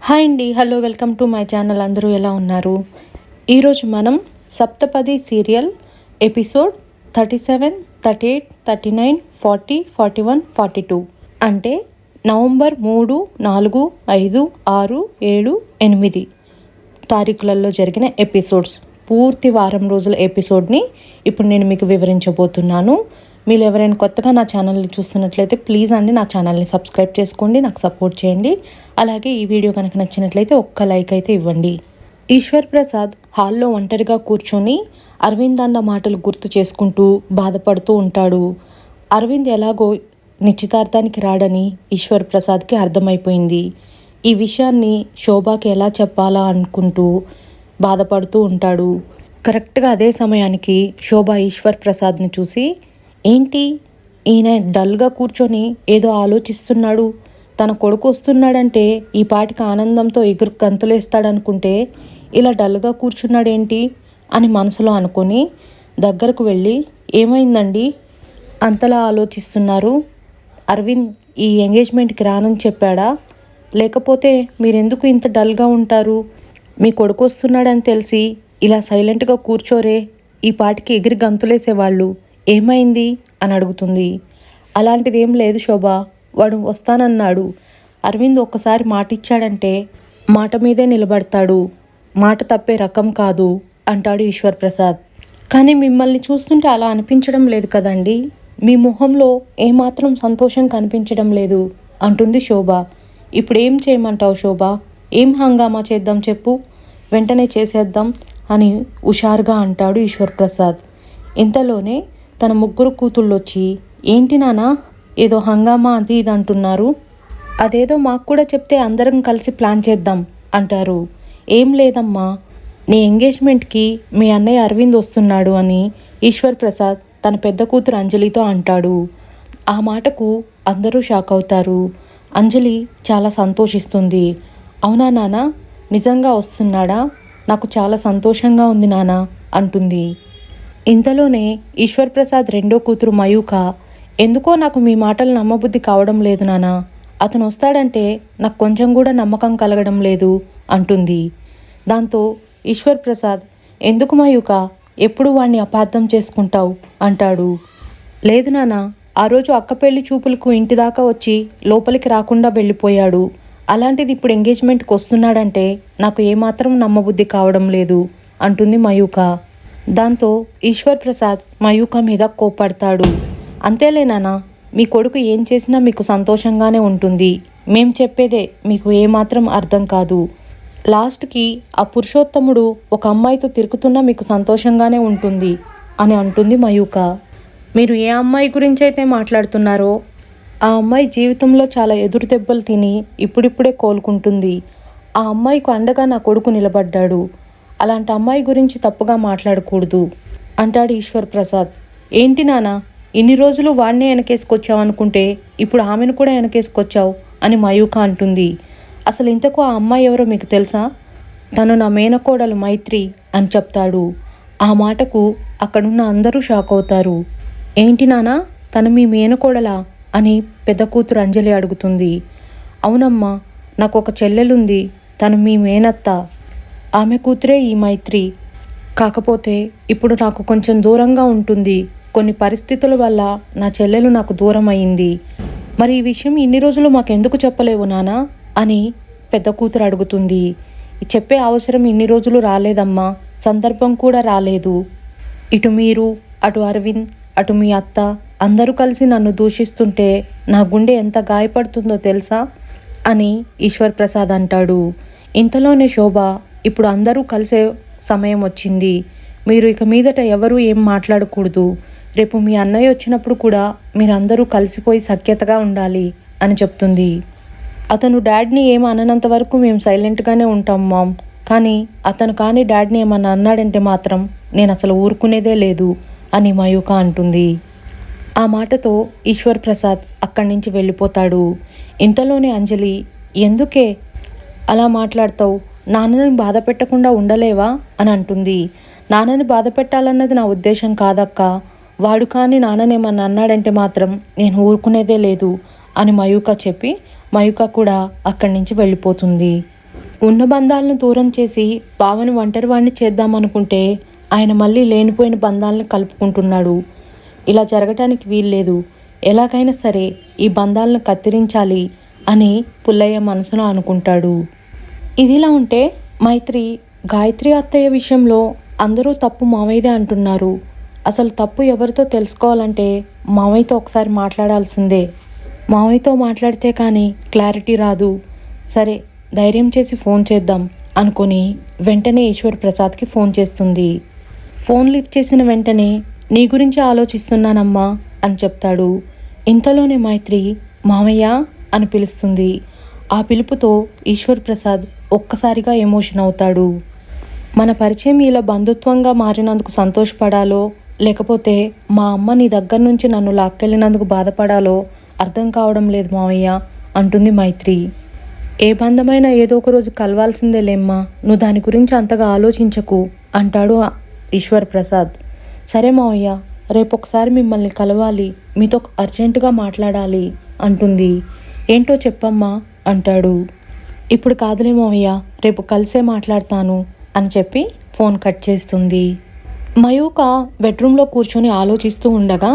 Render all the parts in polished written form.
Hi అండి, hello, welcome to my channel. అందరూ ఎలా ఉన్నారు? ఈరోజు మనం సప్తపది సీరియల్ ఎపిసోడ్ 37, 38, 39, 40, 41, 42 అంటే నవంబర్ 3, 4, 5, 6, 7, 8 తారీఖులలో జరిగిన ఎపిసోడ్స్, పూర్తి వారం రోజుల ఎపిసోడ్ని ఇప్పుడు నేను మీకు వివరించబోతున్నాను. మీరు ఎవరైనా కొత్తగా నా ఛానల్ని చూస్తున్నట్లయితే ప్లీజ్ అండి నా ఛానల్ని సబ్స్క్రైబ్ చేసుకోండి, నాకు సపోర్ట్ చేయండి. అలాగే ఈ వీడియో కనుక నచ్చినట్లయితే ఒక్క లైక్ అయితే ఇవ్వండి. ఈశ్వర్ ప్రసాద్ హాల్లో ఒంటరిగా కూర్చొని అరవింద్ అన్న మాటలు గుర్తు చేసుకుంటూ బాధపడుతూ ఉంటాడు. అరవింద్ ఎలాగో నిశ్చితార్థానికి రాడని ఈశ్వర్ ప్రసాద్కి అర్థమైపోయింది. ఈ విషయాన్ని శోభాకి ఎలా చెప్పాలా అనుకుంటూ బాధపడుతూ ఉంటాడు. కరెక్ట్గా అదే సమయానికి శోభ ఈశ్వర్ ప్రసాద్ని చూసి, ఏంటి ఈయన డల్గా కూర్చొని ఏదో ఆలోచిస్తున్నాడు, తన కొడుకు వస్తున్నాడంటే ఈ పాటికి ఆనందంతో ఎగురు గంతులేస్తాడనుకుంటే ఇలా డల్గా కూర్చున్నాడేంటి అని మనసులో అనుకొని దగ్గరకు వెళ్ళి, ఏమైందండి అంతలా ఆలోచిస్తున్నారు? అరవింద్ ఈ ఎంగేజ్మెంట్కి రానని చెప్పాడా? లేకపోతే మీరెందుకు ఇంత డల్గా ఉంటారు? మీ కొడుకు వస్తున్నాడని తెలిసి ఇలా సైలెంట్గా కూర్చోరే, ఈ పాటికి ఎగిరి గంతులేసేవాళ్ళు, ఏమైంది అని అడుగుతుంది. అలాంటిది ఏం లేదు శోభ, వాడు వస్తానన్నాడు. అరవింద్ ఒక్కసారి మాట ఇచ్చాడంటే మాట మీదే నిలబడతాడు, మాట తప్పే రకం కాదు అంటాడు ఈశ్వర్ ప్రసాద్. కానీ మిమ్మల్ని చూస్తుంటే అలా అనిపించడం లేదు కదండి, మీ మొహంలో ఏమాత్రం సంతోషం కనిపించడం లేదు అంటుంది శోభ. ఇప్పుడు ఏం చేయమంటావు శోభ? ఏం హంగామా చేద్దాం చెప్పు, వెంటనే చేసేద్దాం అని హుషారుగా అంటాడు ఈశ్వర్ ప్రసాద్. ఇంతలోనే తన ముగ్గురు కూతుళ్ళు వచ్చి, ఏంటి నానా ఏదో హంగామా అది ఇది అంటున్నారు, అదేదో మాకు కూడా చెప్తే అందరం కలిసి ప్లాన్ చేద్దాం అంటారు. ఏం లేదమ్మా, నీ ఎంగేజ్మెంట్కి మీ అన్నయ్య అరవింద్ వస్తున్నాడు అని ఈశ్వర్ ప్రసాద్ తన పెద్ద కూతురు అంజలితో అంటాడు. ఆ మాటకు అందరూ షాక్ అవుతారు. అంజలి చాలా సంతోషిస్తుంది. అవునా నాన్న, నిజంగా వస్తున్నాడా? నాకు చాలా సంతోషంగా ఉంది నాన్న అంటుంది. ఇంతలోనే ఈశ్వర్ ప్రసాద్ రెండో కూతురు మయూక, ఎందుకో నాకు మీ మాటలు నమ్మబుద్ధి కావడం లేదు నాన్న, అతను వస్తాడంటే నాకు కొంచెం కూడా నమ్మకం కలగడం లేదు అంటుంది. దాంతో ఈశ్వర్ ప్రసాద్, ఎందుకు మయూక ఎప్పుడు వాణ్ణి అపార్థం చేసుకుంటావు అంటాడు. లేదు నాన్న, ఆ రోజు అక్క పెళ్లి చూపులకు ఇంటి దాకా వచ్చి లోపలికి రాకుండా వెళ్ళిపోయాడు, అలాంటిది ఇప్పుడు ఎంగేజ్మెంట్కి వస్తున్నాడంటే నాకు ఏమాత్రం నమ్మబుద్ధి కావడం లేదు అంటుంది మయూక. దాంతో ఈశ్వర్ ప్రసాద్ మయూక మీద కోప్పడతాడు. అంతేలే నాన్న, మీ కొడుకు ఏం చేసినా మీకు సంతోషంగానే ఉంటుంది, మేం చెప్పేదే మీకు ఏమాత్రం అర్థం కాదు. లాస్ట్కి ఆ పురుషోత్తముడు ఒక అమ్మాయితో తిరుగుతున్నా మీకు సంతోషంగానే ఉంటుంది అని అంటుంది మయూక. మీరు ఏ అమ్మాయి గురించి అయితే మాట్లాడుతున్నారో ఆ అమ్మాయి జీవితంలో చాలా ఎదురు దెబ్బలు తిని ఇప్పుడిప్పుడే కోలుకుంటుంది. ఆ అమ్మాయికి అండగా నా కొడుకు నిలబడ్డాడు, అలాంటి అమ్మాయి గురించి తప్పుగా మాట్లాడకూడదు అంటాడు ఈశ్వర్ ప్రసాద్. ఏంటి నాన్న, ఇన్ని రోజులు వాడినే వెనకేసుకొచ్చావు అనుకుంటే ఇప్పుడు ఆమెను కూడా వెనకేసుకొచ్చావు అని మయూక అంటుంది. అసలు ఇంతకు ఆ అమ్మాయి ఎవరో మీకు తెలుసా? తను నా మేనకోడలు మైత్రి అని చెప్తాడు. ఆ మాటకు అక్కడున్న అందరూ షాక్ అవుతారు. ఏంటి నాన్న, తను మీ మేనకోడలా అని పెద్ద కూతురు అంజలి అడుగుతుంది. అవునమ్మా, నాకు ఒక చెల్లెలుంది, తను మీ మేనత్త, ఆమె కూతురే ఈ మైత్రి. కాకపోతే ఇప్పుడు నాకు కొంచెం దూరంగా ఉంటుంది, కొన్ని పరిస్థితుల వల్ల నా చెల్లెలు నాకు దూరం అయింది. మరి ఈ విషయం ఇన్ని రోజులు మాకెందుకు చెప్పలేవు నానా అని పెద్ద కూతురు అడుగుతుంది. చెప్పే అవసరం ఇన్ని రోజులు రాలేదమ్మా, సందర్భం కూడా రాలేదు. ఇటు మీరు, అటు అరవింద్, అటు మీ అత్త అందరూ కలిసి నన్ను దూషిస్తుంటే నా గుండె ఎంత గాయపడుతుందో తెలుసా అని ఈశ్వర్ ప్రసాద్ అంటాడు. ఇంతలోనే శోభ, ఇప్పుడు అందరూ కలిసే సమయం వచ్చింది, మీరు ఇక మీదట ఎవరూ ఏం మాట్లాడకూడదు, రేపు మీ అన్నయ్య వచ్చినప్పుడు కూడా మీరందరూ కలిసిపోయి సఖ్యతగా ఉండాలి అని చెప్తుంది. అతను డాడ్ని ఏం అననంత వరకు మేము సైలెంట్గానే ఉంటాం మామ్, కానీ అతను కానీ డాడ్ని ఏమన్నా అన్నాడంటే మాత్రం నేను అసలు ఊరుకునేదే లేదు అని మయూక అంటుంది. ఆ మాటతో ఈశ్వర్ ప్రసాద్ అక్కడి నుంచి వెళ్ళిపోతాడు. ఇంతలోనే అంజలి, ఎందుకే అలా మాట్లాడతావు, నాన్నని బాధ పెట్టకుండా ఉండలేవా అని అంటుంది. నాన్నని బాధ పెట్టాలన్నది నా ఉద్దేశం కాదక్క, వాడు కానీ నాన్ననేమన్నా అన్నాడంటే మాత్రం నేను ఊరుకునేదే లేదు అని మయూక చెప్పి మయూక కూడా అక్కడి నుంచి వెళ్ళిపోతుంది. ఉన్న బంధాలను దూరం చేసి బావని ఒంటరివాణ్ణి చేద్దామనుకుంటే ఆయన మళ్ళీ లేనిపోయిన బంధాలను కలుపుకుంటున్నాడు. ఇలా జరగటానికి వీల్లేదు. ఎలాగైనా సరే ఈ బంధాలను కత్తిరించాలి అని పుల్లయ్య మనసులో అనుకుంటాడు. ఇదిలా ఉంటే మైత్రి గాయత్రి అత్తయ్య విషయంలో అందరూ తప్పు మావయ్యదే అంటున్నారు. అసలు తప్పు ఎవరితో తెలుసుకోవాలంటే మావయ్యతో ఒకసారి మాట్లాడాల్సిందే. మావయ్యతో మాట్లాడితే కానీ క్లారిటీ రాదు. సరే ధైర్యం చేసి ఫోన్ చేద్దాం అనుకొని వెంటనే ఈశ్వర్ ప్రసాద్కి ఫోన్ చేస్తుంది. ఫోన్ లిఫ్ట్ చేసిన వెంటనే నీ గురించి ఆలోచిస్తున్నానమ్మా అని చెప్తాడు. ఇంతలోనే మైత్రి మావయ్య అని పిలుస్తుంది. ఆ పిలుపుతో ఈశ్వర్ ప్రసాద్ ఒక్కసారిగా ఎమోషన్ అవుతాడు. మన పరిచయం ఇలా బంధుత్వంగా మారినందుకు సంతోషపడాలో లేకపోతే మా అమ్మ నీ దగ్గర నుంచి నన్ను లాక్కెళ్ళినందుకు బాధపడాలో అర్థం కావడం లేదు మావయ్య అంటుంది మైత్రి. ఏ బంధమైనా ఏదో ఒక రోజు కలవాల్సిందేలేమ్మా, నువ్వు దాని గురించి అంతగా ఆలోచించకు అంటాడు ఈశ్వర్ ప్రసాద్. సరే మావయ్య, రేపు ఒకసారి మిమ్మల్ని కలవాలి, మీతో అర్జెంటుగా మాట్లాడాలి అంటుంది. ఏంటో చెప్పమ్మా అంటాడు. ఇప్పుడు కాదులే మావయ్య, రేపు కలిసే మాట్లాడతాను అని చెప్పి ఫోన్ కట్ చేస్తుంది. మయూక బెడ్రూమ్లో కూర్చొని ఆలోచిస్తూ ఉండగా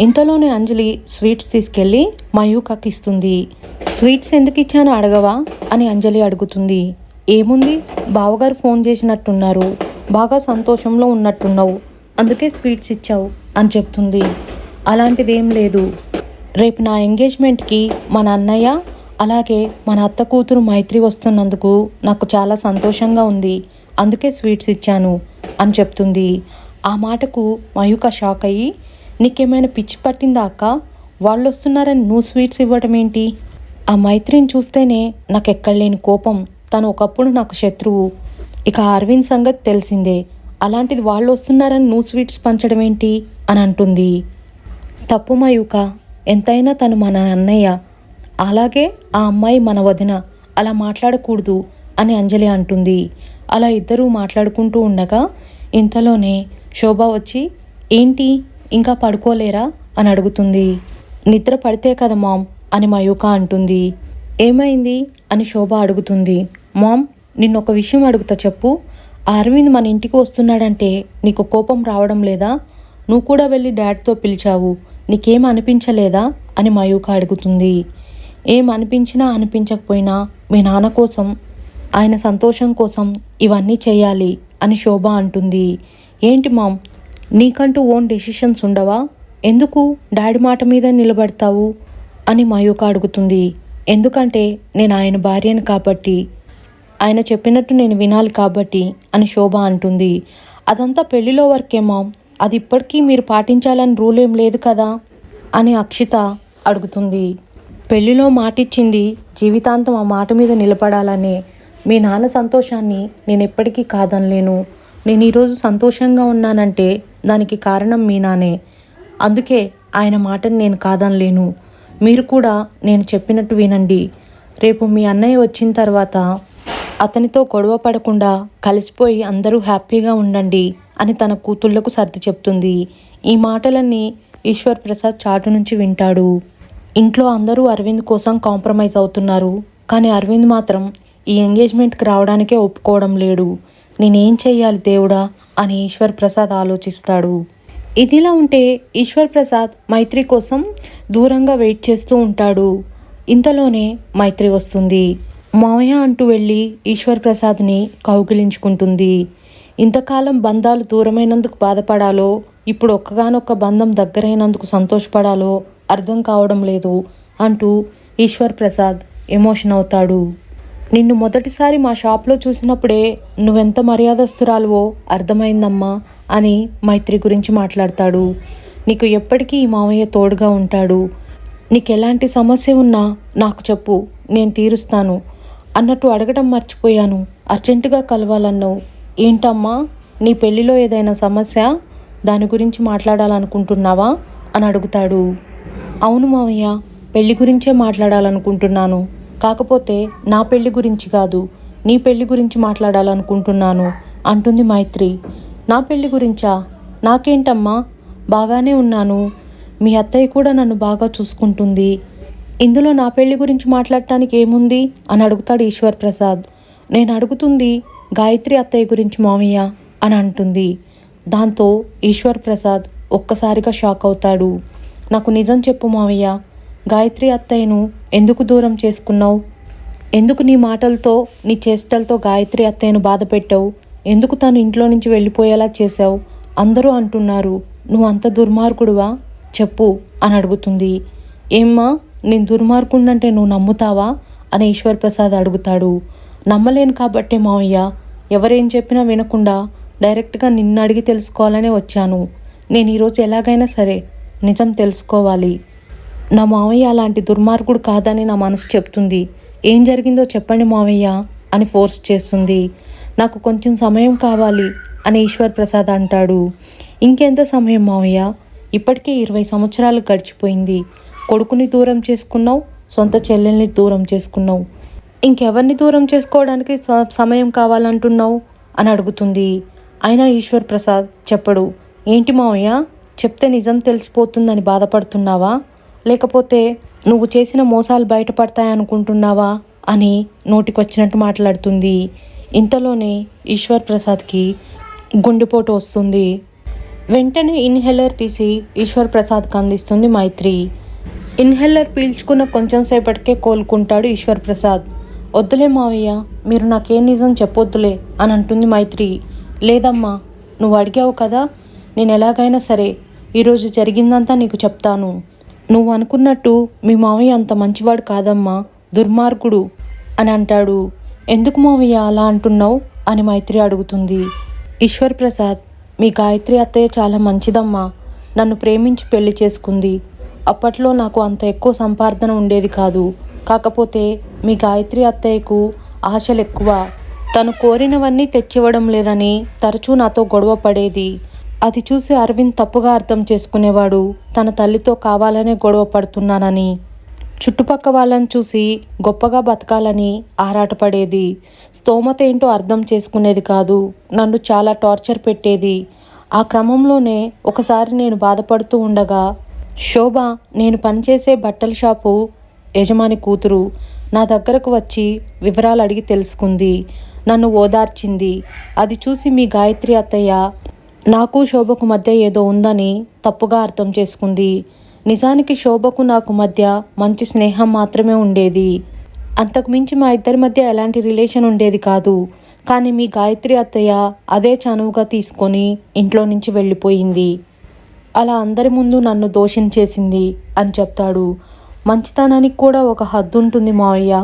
ఇంతలోనే అంజలి స్వీట్స్ తీసుకెళ్ళి మయూకకి ఇస్తుంది. స్వీట్స్ ఎందుకు ఇచ్చానో అడగవా అని అంజలి అడుగుతుంది. ఏముంది, బావగారు ఫోన్ చేసినట్టున్నారు, బాగా సంతోషంలో ఉన్నట్టున్నావు, అందుకే స్వీట్స్ ఇచ్చావు అని చెప్తుంది. అలాంటిదేం లేదు, రేపు నా ఎంగేజ్మెంట్కి మన అన్నయ్య అలాగే మన అత్త కూతురు మైత్రి వస్తున్నందుకు నాకు చాలా సంతోషంగా ఉంది, అందుకే స్వీట్స్ ఇచ్చాను అని చెప్తుంది. ఆ మాటకు మయూక షాక్ అయ్యి నీకేమైనా పిచ్చి పట్టిందా అక్క, వాళ్ళు వస్తున్నారని నువ్వు స్వీట్స్ ఇవ్వడం ఏంటి? ఆ మైత్రిని చూస్తేనే నాకు ఎక్కడలేని కోపం, తను ఒకప్పుడు నాకు శత్రువు, ఇక అరవింద్ సంగతి తెలిసిందే, అలాంటిది వాళ్ళు వస్తున్నారని నువ్వు స్వీట్స్ పంచడం ఏంటి అని అంటుంది. తప్పు మయూక, ఎంతైనా తను మన అన్నయ్య, అలాగే ఆ అమ్మాయి మన వదిన, అలా మాట్లాడకూడదు అని అంజలి అంటుంది. అలా ఇద్దరూ మాట్లాడుకుంటూ ఉండగా ఇంతలోనే శోభ వచ్చి ఏంటి ఇంకా పడుకోలేరా అని అడుగుతుంది. నిద్ర పడితే కదా మామ్ అని మయూక అంటుంది. ఏమైంది అని శోభ అడుగుతుంది. మామ్, నిన్నొక విషయం అడుగుతా చెప్పు, అరవింద్ మన ఇంటికి వస్తున్నాడంటే నీకు కోపం రావడం లేదా? నువ్వు కూడా వెళ్ళి డాడ్తో పిలిచావు, నీకేం అనిపించలేదా అని మయూక అడుగుతుంది. ఏం అనిపించినా అనిపించకపోయినా మీ నాన్న కోసం, ఆయన సంతోషం కోసం ఇవన్నీ చేయాలి అని శోభ అంటుంది. ఏంటి మామ్, నీకంటూ ఓన్ డెసిషన్స్ ఉండవా? ఎందుకు డాడీ మాట మీద నిలబడతావు అని మయూక అడుగుతుంది. ఎందుకంటే నేను ఆయన భార్యను కాబట్టి, ఆయన చెప్పినట్టు నేను వినాలి కాబట్టి అని శోభ అంటుంది. అదంతా పెళ్లిలో వర్కే మామ్, అది ఇప్పటికీ మీరు పాటించాలని రూల్ ఏం లేదు కదా అని అక్షిత అడుగుతుంది. పెళ్లిలో మాటిచ్చింది జీవితాంతం ఆ మాట మీద నిలబడాలనే. మీ నాన్న సంతోషాన్ని నేను ఎప్పటికీ కాదనలేను. నేను ఈరోజు సంతోషంగా ఉన్నానంటే దానికి కారణం మీ నానే, అందుకే ఆయన మాటను నేను కాదనలేను. మీరు కూడా నేను చెప్పినట్టు వినండి. రేపు మీ అన్నయ్య వచ్చిన తర్వాత అతనితో గొడవ పడకుండా కలిసిపోయి అందరూ హ్యాపీగా ఉండండి అని తన కూతుళ్లకు సర్ది చెప్తుంది. ఈ మాటలన్నీ ఈశ్వర్ ప్రసాద్ చాటు నుంచి వింటాడు. ఇంట్లో అందరూ అరవింద్ కోసం కాంప్రమైజ్ అవుతున్నారు, కానీ అరవింద్ మాత్రం ఈ ఎంగేజ్మెంట్కి రావడానికే ఒప్పుకోవడం లేడు. నేనేం చెయ్యాలి దేవుడా అని ఈశ్వర్ ప్రసాద్ ఆలోచిస్తాడు. ఇదిలా ఉంటే ఈశ్వర్ ప్రసాద్ మైత్రి కోసం దూరంగా వెయిట్ చేస్తూ ఉంటాడు. ఇంతలోనే మైత్రి వస్తుంది. మావయ్య అంటూ వెళ్ళి ఈశ్వర్ ప్రసాద్ని కౌగిలించుకుంటుంది. ఇంతకాలం బంధాలు దూరమైనందుకు బాధపడాలో, ఇప్పుడు ఒక్కగానొక్క బంధం దగ్గరైనందుకు సంతోషపడాలో అర్థం కావడం లేదు అంటూ ఈశ్వర్ ప్రసాద్ ఎమోషన్ అవుతాడు. నిన్ను మొదటిసారి మా షాప్లో చూసినప్పుడే నువ్వెంత మర్యాదస్తురాలువో అర్థమైందమ్మా అని మైత్రి గురించి మాట్లాడతాడు. నీకు ఎప్పటికీ ఈ మావయ్య తోడుగా ఉంటాడు, నీకు ఎలాంటి సమస్య ఉన్నా నాకు చెప్పు, నేను తీరుస్తాను అన్నట్టు అడగడం మర్చిపోయాను, అర్జెంటుగా కలవాలన్నావు, ఏంటమ్మా నీ పెళ్ళిలో ఏదైనా సమస్య, దాని గురించి మాట్లాడాలనుకుంటున్నావా అని అడుగుతాడు. అవును మావయ్య, పెళ్ళి గురించే మాట్లాడాలనుకుంటున్నాను, కాకపోతే నా పెళ్లి గురించి కాదు, నీ పెళ్లి గురించి మాట్లాడాలనుకుంటున్నాను అంటుంది మైత్రి. నా పెళ్లి గురించా? నాకేంటమ్మా, బాగానే ఉన్నాను, మీ అత్తయ్య కూడా నన్ను బాగా చూసుకుంటుంది, ఇందులో నా పెళ్లి గురించి మాట్లాడటానికి ఏముంది అని అడుగుతాడు ఈశ్వర్ ప్రసాద్. నేను అడుగుతుంది గాయత్రి అత్తయ్య గురించి మావయ్య అని అంటుంది. దాంతో ఈశ్వర్ ప్రసాద్ ఒక్కసారిగా షాక్ అవుతాడు. నాకు నిజం చెప్పు మావయ్య, గాయత్రి అత్తయ్యను ఎందుకు దూరం చేసుకున్నావు? ఎందుకు నీ మాటలతో నీ చేష్టలతో గాయత్రి అత్తయ్యను బాధ పెట్టావు? ఎందుకు తను ఇంట్లో నుంచి వెళ్ళిపోయేలా చేశావు? అందరూ అంటున్నారు నువ్వు అంత దుర్మార్గుడువా, చెప్పు అని అడుగుతుంది. ఏమ్మా, నేను దుర్మార్గుడంటే నువ్వు నమ్ముతావా అని ఈశ్వర్ ప్రసాద్ అడుగుతాడు. నమ్మలేను కాబట్టే మావయ్య ఎవరేం చెప్పినా వినకుండా డైరెక్ట్గా నిన్ను అడిగి తెలుసుకోవాలనే వచ్చాను. నేను ఈరోజు ఎలాగైనా సరే నిజం తెలుసుకోవాలి. నా మావయ్య అలాంటి దుర్మార్గుడు కాదని నా మనసు చెప్తుంది. ఏం జరిగిందో చెప్పండి మావయ్య అని ఫోర్స్ చేస్తుంది. నాకు కొంచెం సమయం కావాలి అని ఈశ్వర్ ప్రసాద్ అంటాడు. ఇంకెంత సమయం మావయ్య, ఇప్పటికే 20 సంవత్సరాలు గడిచిపోయింది. కొడుకుని దూరం చేసుకున్నావు, సొంత చెల్లెల్ని దూరం చేసుకున్నావు, ఇంకెవరిని దూరం చేసుకోవడానికి సమయం కావాలంటున్నావు అని అడుగుతుంది. అయినా ఈశ్వర్ ప్రసాద్ చెప్పడు. ఏంటి మావయ్య, చెప్తే నిజం తెలిసిపోతుందని బాధపడుతున్నావా, లేకపోతే నువ్వు చేసిన మోసాలు బయటపడతాయనుకుంటున్నావా అని నోటికొచ్చినట్టు మాట్లాడుతుంది. ఇంతలోనే ఈశ్వర్ ప్రసాద్కి గుండెపోటు వస్తుంది. వెంటనే ఇన్హేలర్ తీసి ఈశ్వర్ ప్రసాద్కి అందిస్తుంది మైత్రి. ఇన్హేలర్ పీల్చుకున్న కొంచెం సేపటికే కోలుకుంటాడు ఈశ్వర్ ప్రసాద్. వద్దులే మావయ్య, మీరు నాకేం నిజం చెప్పొద్దులే అని అంటుంది మైత్రి. లేదమ్మా, నువ్వు అడిగావు కదా, నేను ఎలాగైనా సరే ఈరోజు జరిగిందంతా నీకు చెప్తాను. నువ్వు అనుకున్నట్టు మీ మావయ్య అంత మంచివాడు కాదమ్మా, దుర్మార్గుడు అని అంటాడు. ఎందుకు మావయ్య అలా అంటున్నావు అని మైత్రి అడుగుతుంది. ఈశ్వర్ ప్రసాద్, మీ గాయత్రి అత్తయ్య చాలా మంచిదమ్మా, నన్ను ప్రేమించి పెళ్లి చేసుకుంది. అప్పట్లో నాకు అంత ఎక్కువ సంపాదన ఉండేది కాదు. కాకపోతే మీ గాయత్రి అత్తయ్యకు ఆశలు ఎక్కువ. తను కోరినవన్నీ తెచ్చివ్వడం లేదని తరచూ నాతో గొడవ పడేది. అది చూసి అరవింద్ తప్పుగా అర్థం చేసుకునేవాడు, తన తల్లితో కావాలనే గొడవ పడుతున్నానని. చుట్టుపక్క వాళ్ళని చూసి గొప్పగా బతకాలని ఆరాటపడేది. స్తోమత ఏంటో అర్థం చేసుకునేది కాదు. నన్ను చాలా టార్చర్ పెట్టేది. ఆ క్రమంలోనే ఒకసారి నేను బాధపడుతూ ఉండగా శోభ, నేను పనిచేసే బట్టల షాపు యజమాని కూతురు, నా దగ్గరకు వచ్చి వివరాలు అడిగి తెలుసుకుంది. నన్ను ఓదార్చింది. అది చూసి మీ గాయత్రి అత్తయ్య నాకు శోభకు మధ్య ఏదో ఉందని తప్పుగా అర్థం చేసుకుంది. నిజానికి శోభకు నాకు మధ్య మంచి స్నేహం మాత్రమే ఉండేది. అంతకుమించి మా ఇద్దరి మధ్య ఎలాంటి రిలేషన్ ఉండేది కాదు. కానీ మీ గాయత్రి అత్తయ్య అదే చనువుగా తీసుకొని ఇంట్లో నుంచి వెళ్ళిపోయింది. అలా అందరి ముందు నన్ను దోషించేసింది అని చెప్తాడు. మంచితనానికి కూడా ఒక హద్దు ఉంటుంది మావయ్య,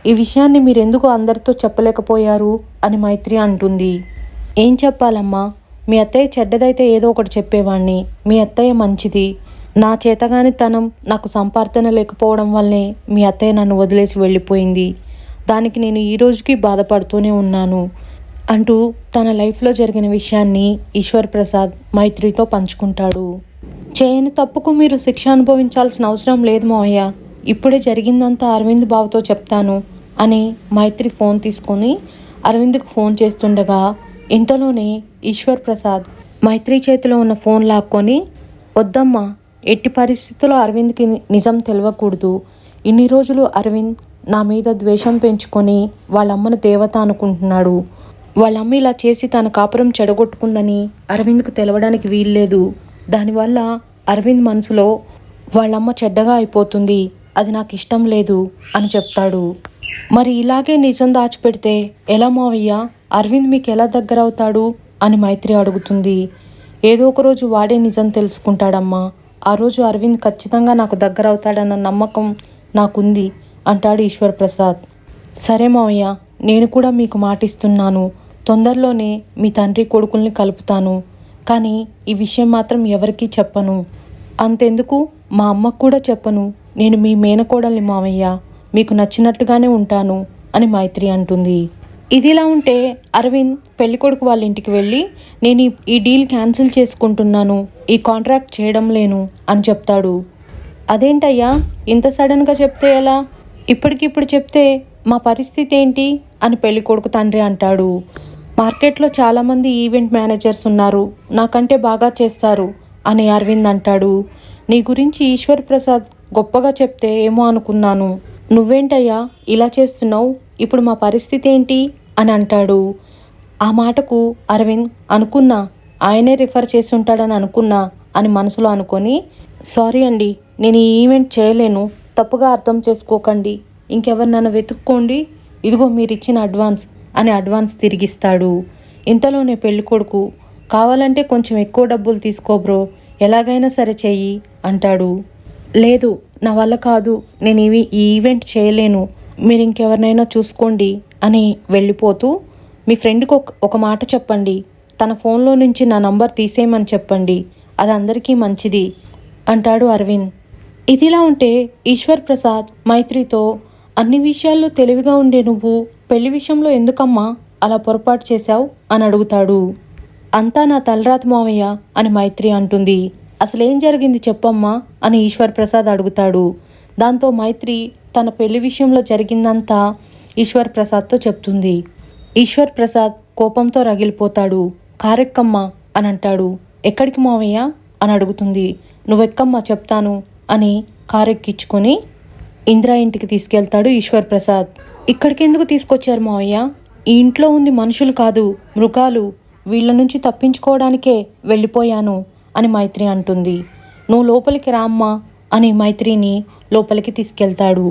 ఈ విషయాన్ని మీరెందుకు అందరితో చెప్పలేకపోయారు అని మైత్రి అంటుంది. ఏం చెప్పాలమ్మా, మీ అత్తయ్య చెడ్డదైతే ఏదో ఒకటి చెప్పేవాణ్ణి. మీ అత్తయ్య మంచిది. నా చేతగానితనం, నాకు సంపాదన లేకపోవడం వల్లే మీ అత్తయ్య నన్ను వదిలేసి వెళ్ళిపోయింది. దానికి నేను ఈ రోజుకి బాధపడుతూనే ఉన్నాను అంటూ తన లైఫ్లో జరిగిన విషయాన్ని ఈశ్వర్ ప్రసాద్ మైత్రితో పంచుకుంటాడు. చేయని తప్పుకు మీరు శిక్ష అనుభవించాల్సిన అవసరం లేదు మావయ్య, ఇప్పుడే జరిగిందంతా అరవింద్ బావతో చెప్తాను అని మైత్రి ఫోన్ తీసుకొని అరవింద్కు ఫోన్ చేస్తుండగా ఇంతలోనే ఈశ్వర్ ప్రసాద్ మైత్రి చేతిలో ఉన్న ఫోన్ లాక్కొని, వద్దమ్మా, ఎట్టి పరిస్థితుల్లో అరవింద్కి నిజం తెలియకూడదు. ఇన్ని రోజులు అరవింద్ నా మీద ద్వేషం పెంచుకొని వాళ్ళమ్మను దేవత అనుకుంటున్నాడు. వాళ్ళమ్మ ఇలా చేసి తన కాపురం చెడగొట్టుకుందని అరవింద్కు తెలవడానికి వీల్లేదు. దానివల్ల అరవింద్ మనసులో వాళ్ళమ్మ చెడ్డగా అయిపోతుంది. అది నాకు ఇష్టం లేదు అని చెప్తాడు. మరి ఇలాగే నిజం దాచిపెడితే ఎలా మావయ్య, అరవింద్ మీకు ఎలా దగ్గర అవుతాడు అని మైత్రి అడుగుతుంది. ఏదో ఒక రోజు వాడే నిజం తెలుసుకుంటాడమ్మా. ఆ రోజు అరవింద్ ఖచ్చితంగా నాకు దగ్గర అవుతాడన్న నమ్మకం నాకుంది అంటాడు ఈశ్వర్ ప్రసాద్. సరే మావయ్య, నేను కూడా మీకు మాటిస్తున్నాను, తొందరలోనే మీ తండ్రి కొడుకుల్ని కలుపుతాను. కానీ ఈ విషయం మాత్రం ఎవరికీ చెప్పను. అంతెందుకు, మా అమ్మకు కూడా చెప్పను. నేను మీ మేనకోడల్ని మావయ్య, మీకు నచ్చినట్లుగానే ఉంటాను అని మైత్రి అంటుంది. ఇదిలా ఉంటే అరవింద్ పెళ్ళికొడుకు వాళ్ళ ఇంటికి వెళ్ళి, నేను ఈ డీల్ క్యాన్సిల్ చేసుకుంటున్నాను, ఈ కాంట్రాక్ట్ చేయడం లేను అని చెప్తాడు. అదేంటయ్యా, ఇంత సడన్గా చెప్తే ఎలా? ఇప్పటికిప్పుడు చెప్తే మా పరిస్థితి ఏంటి అని పెళ్ళికొడుకు తండ్రి అంటాడు. మార్కెట్లో చాలామంది ఈవెంట్ మేనేజర్స్ ఉన్నారు, నాకంటే బాగా చేస్తారు అని అరవింద్ అంటాడు. నీ గురించి ఈశ్వర్ ప్రసాద్ గొప్పగా చెప్తే ఏమో అనుకున్నాను. నువ్వేంటయ్యా ఇలా చేస్తున్నావు? ఇప్పుడు మా పరిస్థితి ఏంటి అని అంటాడు. ఆ మాటకు అరవింద్ అనుకున్నా ఆయనే రిఫర్ చేసి ఉంటాడని అనుకున్నా అని మనసులో అనుకొని, సారీ అండి, నేను ఈ ఈవెంట్ చేయలేను, తప్పుగా అర్థం చేసుకోకండి, ఇంకెవరినైనా వెతుక్కోండి, ఇదిగో మీరు ఇచ్చిన అడ్వాన్స్ అని అడ్వాన్స్ తిరిగిస్తాడు. ఇంతలోనే పెళ్ళికొడుకు, కావాలంటే కొంచెం ఎక్కువ డబ్బులు తీసుకో బ్రో, ఎలాగైనా సరే చెయ్యి అంటాడు. లేదు, నా వల్ల కాదు, నేను ఈ ఈవెంట్ చేయలేను, మీరు ఇంకెవరినైనా చూసుకోండి అని వెళ్ళిపోతూ, మీ ఫ్రెండ్కి ఒక మాట చెప్పండి, తన ఫోన్లో నుంచి నా నంబర్ తీసేయమని చెప్పండి, అది అందరికీ మంచిది అంటాడు అరవింద్. ఇదిలా ఉంటే ఈశ్వర్ ప్రసాద్ మైత్రితో, అన్ని విషయాల్లో తెలివిగా ఉండే నువ్వు పెళ్లి విషయంలో ఎందుకమ్మా అలా పొరపాటు చేశావు అని అడుగుతాడు. అంతా నా తలరాత మావయ్య అని మైత్రి అంటుంది. అసలేం జరిగింది చెప్పమ్మా అని ఈశ్వర్ ప్రసాద్ అడుగుతాడు. దాంతో మైత్రి తన పెళ్లి విషయంలో జరిగిందంతా ఈశ్వర్ ప్రసాద్తో చెప్తుంది. ఈశ్వర్ ప్రసాద్ కోపంతో రగిలిపోతాడు. కారెక్కమ్మా అని అంటాడు. ఎక్కడికి మావయ్య అని అడుగుతుంది. నువ్వెక్కమ్మా చెప్తాను అని కారెక్కించుకొని ఇందిరా ఇంటికి తీసుకెళ్తాడు ఈశ్వర్ ప్రసాద్. ఇక్కడికి ఎందుకు తీసుకొచ్చారు మావయ్య? ఈ ఇంట్లో ఉంది మనుషులు కాదు, మృగాలు, వీళ్ళ నుంచి తప్పించుకోవడానికే వెళ్ళిపోయాను అని మైత్రి అంటుంది. నువ్వు లోపలికి రామ్మా అని మైత్రిని లోపలికి తీసుకెళ్తాడు.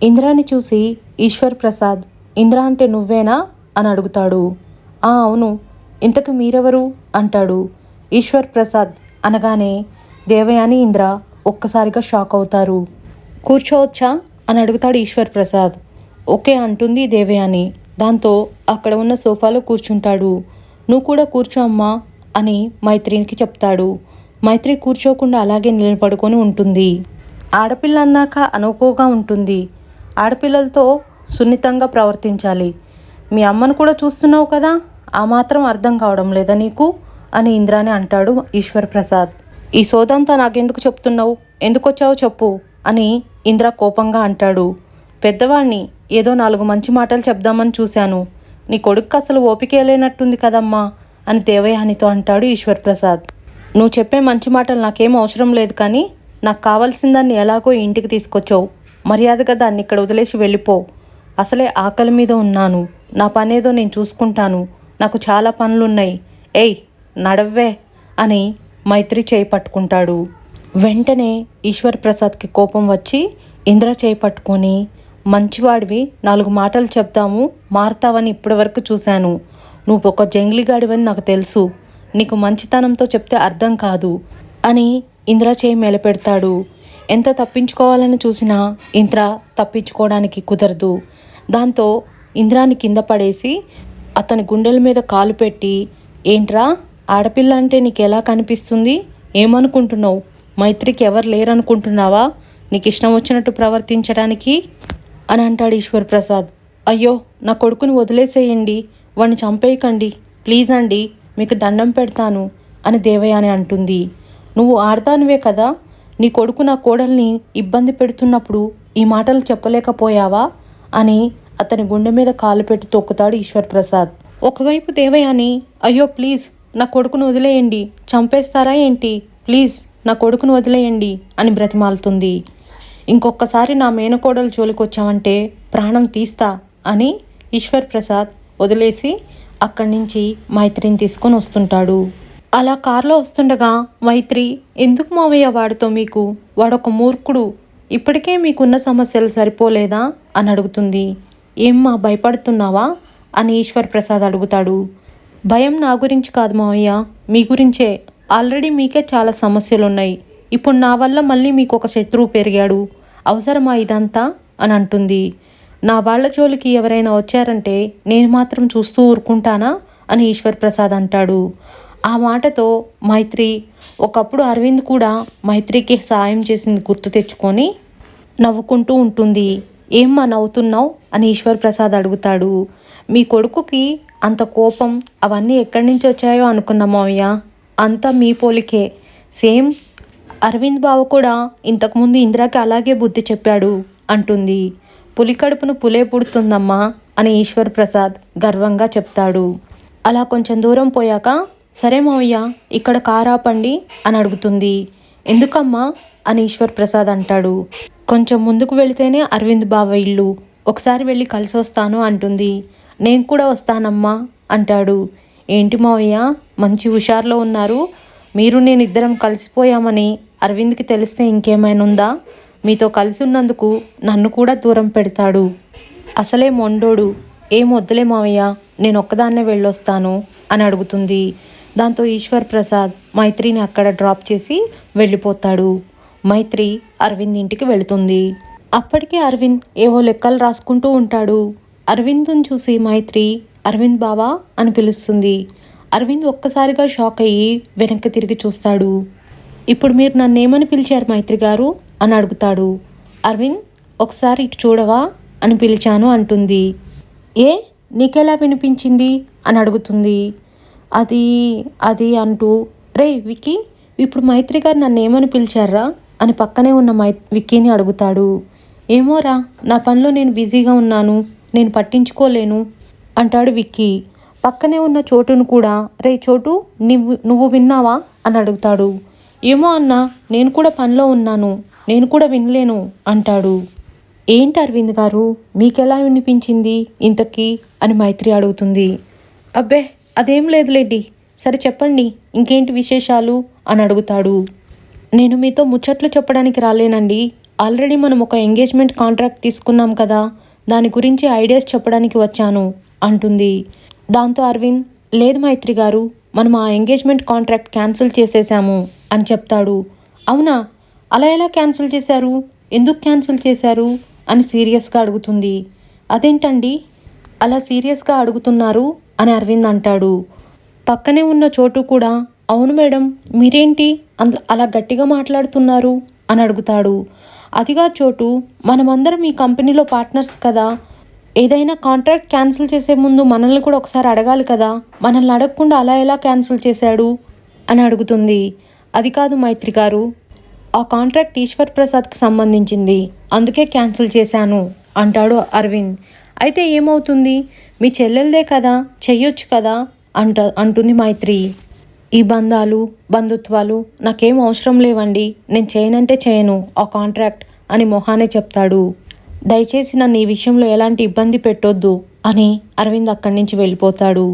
ఇందిరాని చూసి ఈశ్వర్ ప్రసాద్, ఇందిరా అంటే నువ్వేనా అని అడుగుతాడు. అవును, ఇంతకు మీరెవరు అంటాడు. ఈశ్వర్ ప్రసాద్ అనగానే దేవయాని ఇంద్ర ఒక్కసారిగా షాక్ అవుతారు. కూర్చోవచ్చా అని అడుగుతాడు ఈశ్వర్ ప్రసాద్. ఓకే అంటుంది దేవయాని. దాంతో అక్కడ ఉన్న సోఫాలో కూర్చుంటాడు. నువ్వు కూడా కూర్చో అమ్మా అని మైత్రికి చెప్తాడు. మైత్రి కూర్చోకుండా అలాగే నిలబడుకొని ఉంటుంది. ఆడపిల్ల అన్నాక అనుకోగా ఉంటుంది. ఆడపిల్లలతో సున్నితంగా ప్రవర్తించాలి. మీ అమ్మను కూడా చూస్తున్నావు కదా, ఆ మాత్రం అర్థం కావడం లేదా నీకు అని ఇంద్రాని అంటాడు ఈశ్వర్ ప్రసాద్. ఈ సోదంతా నాకెందుకు చెప్తున్నావు, ఎందుకు వచ్చావో చెప్పు అని ఇంద్ర కోపంగా అంటాడు. పెద్దవాణ్ణి, ఏదో 4 మంచి మాటలు చెప్దామని చూశాను, నీ కొడుకు అసలు ఓపిక లేనట్టుంది కదమ్మా అని దేవయానితో అంటాడు ఈశ్వర్ ప్రసాద్. నువ్వు చెప్పే మంచి మాటలు నాకేం అవసరం లేదు, కానీ నాకు కావాల్సిన దాన్ని ఎలాగో ఇంటికి తీసుకొచ్చావు, మర్యాదగా దాన్ని ఇక్కడ వదిలేసి వెళ్ళిపో. అసలే ఆకలి మీద ఉన్నాను, నా పనేదో నేను చూసుకుంటాను, నాకు చాలా పనులున్నాయి, ఏయ్ నడవ్వే అని మైత్రి చేయి పట్టుకుంటాడు. వెంటనే ఈశ్వర్ ప్రసాద్కి కోపం వచ్చి ఇంద్ర చేయి పట్టుకొని, మంచివాడివి, 4 మాటలు చెప్తాము మారుతావని ఇప్పటివరకు చూశాను, నువ్వు ఒక జంగిలిగాడివని నాకు తెలుసు, నీకు మంచితనంతో చెప్తే అర్థం కాదు అని ఇంద్ర చేయి మెలపెడతాడు. ఎంత తప్పించుకోవాలని చూసినా ఇంద్ర తప్పించుకోవడానికి కుదరదు. దాంతో ఇంద్రాని కింద పడేసి అతని గుండెల మీద కాలు పెట్టి, ఏంట్రా ఆడపిల్ల అంటే నీకు ఎలా కనిపిస్తుంది, ఏమనుకుంటున్నావు, మైత్రికి ఎవరు లేరనుకుంటున్నావా నీకు ఇష్టం వచ్చినట్టు ప్రవర్తించడానికి అని అంటాడు ఈశ్వర్ ప్రసాద్. అయ్యో నా కొడుకుని వదిలేసేయండి, వాడిని చంపేయకండి ప్లీజ్ అండి, మీకు దండం పెడతాను అని దేవయాని అంటుంది. నువ్వు ఆడదానివే కదా, నీ కొడుకు నా కోడల్ని ఇబ్బంది పెడుతున్నప్పుడు ఈ మాటలు చెప్పలేకపోయావా అని అతని గుండె మీద కాలు పెట్టి తొక్కుతాడు ఈశ్వర్ ప్రసాద్. ఒకవైపు దేవయాని, అయ్యో ప్లీజ్ నా కొడుకును వదిలేయండి, చంపేస్తారా ఏంటి, ప్లీజ్ నా కొడుకును వదిలేయండి అని బ్రతిమాలుతుంది. ఇంకొకసారి నా మేనకోడలు జోలికొచ్చావంటే ప్రాణం తీస్తా అని ఈశ్వర్ ప్రసాద్ వదిలేసి అక్కడి నుంచి మైత్రిని తీసుకొని వస్తుంటాడు. అలా కారులో వస్తుండగా మైత్రి, ఎందుకు మావయ్య వాడితో మీకు, వాడొక మూర్ఖుడు, ఇప్పటికే మీకున్న సమస్యలు సరిపోలేదా అని అడుగుతుంది. ఏమ్మా భయపడుతున్నావా అని ఈశ్వర్ ప్రసాద్ అడుగుతాడు. భయం నా గురించి కాదు మావయ్య, మీ గురించే, ఆల్రెడీ మీకే చాలా సమస్యలు ఉన్నాయి, ఇప్పుడు నా వల్ల మళ్ళీ మీకు ఒక శత్రువు పెరిగాడు, అవసరమా ఇదంతా అని అంటుంది. నా వాళ్ళ జోలికి ఎవరైనా వచ్చారంటే నేను మాత్రం చూస్తూ ఊరుకుంటానా అని ఈశ్వర్ ప్రసాద్ అంటాడు. ఆ మాటతో మైత్రి, ఒకప్పుడు అరవింద్ కూడా మైత్రికి సాయం చేసింది గుర్తు తెచ్చుకొని నవ్వుకుంటూ ఉంటుంది. ఏమ్మా నవ్వుతున్నావు అని ఈశ్వర్ ప్రసాద్ అడుగుతాడు. మీ కొడుకుకి అంత కోపం అవన్నీ ఎక్కడి నుంచి వచ్చాయో అనుకున్నా మావయ్య, అంతా మీ పోలికే, సేమ్ అరవింద్ బావ కూడా ఇంతకుముందు ఇందిరాకి అలాగే బుద్ధి చెప్పాడు అంటుంది. పులి కడుపును పులే పుడుతుందమ్మా అని ఈశ్వర్ ప్రసాద్ గర్వంగా చెప్తాడు. అలా కొంచెం దూరం పోయాక, సరే మావయ్య ఇక్కడ కారు ఆపండి అని అడుగుతుంది. ఎందుకమ్మా అని ఈశ్వర్ ప్రసాద్ అంటాడు. కొంచెం ముందుకు వెళితేనే అరవింద్ బావ ఇల్లు, ఒకసారి వెళ్ళి కలిసి వస్తాను అంటుంది. నేను కూడా వస్తానమ్మా అంటాడు. ఏంటి మావయ్య మంచి హుషారులో ఉన్నారు, మీరు నేను ఇద్దరం కలిసిపోయామని అరవింద్కి తెలిస్తే ఇంకేమైనా ఉందా? మీతో కలిసి ఉన్నందుకు నన్ను కూడా దూరం పెడతాడు. అసలే మొండోడు. ఏం వద్దులే మావయ్య, నేను ఒక్కదాన్నే వెళ్ళొస్తాను అని అడుగుతుంది. దాంతో ఈశ్వర్ ప్రసాద్ మైత్రిని అక్కడ డ్రాప్ చేసి వెళ్ళిపోతాడు. మైత్రి అరవింద్ ఇంటికి వెళుతుంది. అప్పటికే అరవింద్ ఏవో లెక్కలు రాసుకుంటూ ఉంటాడు. అరవింద్ని చూసి మైత్రి అరవింద్ బావా అని పిలుస్తుంది. అరవింద్ ఒక్కసారిగా షాక్ అయ్యి వెనక్కి తిరిగి చూస్తాడు. ఇప్పుడు మీరు నన్ను ఏమని పిలిచారు మైత్రి గారు అని అడుగుతాడు. అరవింద్ ఒకసారి ఇటు చూడవా అని పిలిచాను అంటుంది. ఏ నీకెలా వినిపించింది అని అడుగుతుంది. అది అది అంటూ రే విక్కీ, ఇప్పుడు మైత్రి గారు నన్ను ఏమని పిలిచారా అని పక్కనే ఉన్న విక్కీని అడుగుతాడు. ఏమోరా, నా పనిలో నేను బిజీగా ఉన్నాను, నేను పట్టించుకోలేను అంటాడు విక్కీ. పక్కనే ఉన్న చోటును కూడా రే చోటు, నువ్వు విన్నావా అని అడుగుతాడు. ఏమో అన్నా, నేను కూడా పనిలో ఉన్నాను, నేను కూడా వినలేను అంటాడు. ఏంటి అరవింద్ గారు, మీకెలా వినిపించింది ఇంతకీ అని మైత్రి అడుగుతుంది. అబ్బే అదేం లేదులేండి, సరే చెప్పండి ఇంకేంటి విశేషాలు అని అడుగుతాడు. నేను మీతో ముచ్చట్లు చెప్పడానికి రాలేనండి, ఆల్రెడీ మనం ఒక ఎంగేజ్మెంట్ కాంట్రాక్ట్ తీసుకున్నాం కదా, దాని గురించి ఐడియాస్ చెప్పడానికి వచ్చాను అంటుంది. దాంతో అరవింద్ లేదు మైత్రి గారు, మనం ఆ ఎంగేజ్మెంట్ కాంట్రాక్ట్ క్యాన్సిల్ చేసేసాము అని చెప్తాడు. అవునా, అలా ఎలా క్యాన్సిల్ చేశారు, ఎందుకు క్యాన్సిల్ చేశారు అని సీరియస్గా అడుగుతుంది. అదేంటండి అలా సీరియస్గా అడుగుతున్నారు అని అరవింద్ అంటాడు. పక్కనే ఉన్న చోటు కూడా అవును మేడం, మీరేంటి అలా గట్టిగా మాట్లాడుతున్నారు అని అడుగుతాడు. అదిగా చోటు, మనమందరం ఈ కంపెనీలో పార్ట్నర్స్ కదా, ఏదైనా కాంట్రాక్ట్ క్యాన్సిల్ చేసే ముందు మనల్ని కూడా ఒకసారి అడగాలి కదా, మనల్ని అడగకుండా అలా ఎలా క్యాన్సిల్ చేశాడు అని అడుగుతుంది. అది కాదు మైత్రి గారు, ఆ కాంట్రాక్ట్ ఈశ్వర్ ప్రసాద్కి సంబంధించింది, అందుకే క్యాన్సిల్ చేశాను అంటాడు అరవింద్. అయితే ఏమవుతుంది, మీ చెల్లెలదే కదా, చెయ్యొచ్చు కదా అంటుంది మైత్రి. ఈ బంధాలు బంధుత్వాలు నాకేం అవసరం లేవండి, నేను చేయనంటే చేయను ఆ కాంట్రాక్ట్ అని మొహానే చెప్తాడు. దయచేసి నన్ను ఈ విషయంలో ఎలాంటి ఇబ్బంది పెట్టొద్దు అని అరవింద్ అక్కడి నుంచి వెళ్ళిపోతాడు.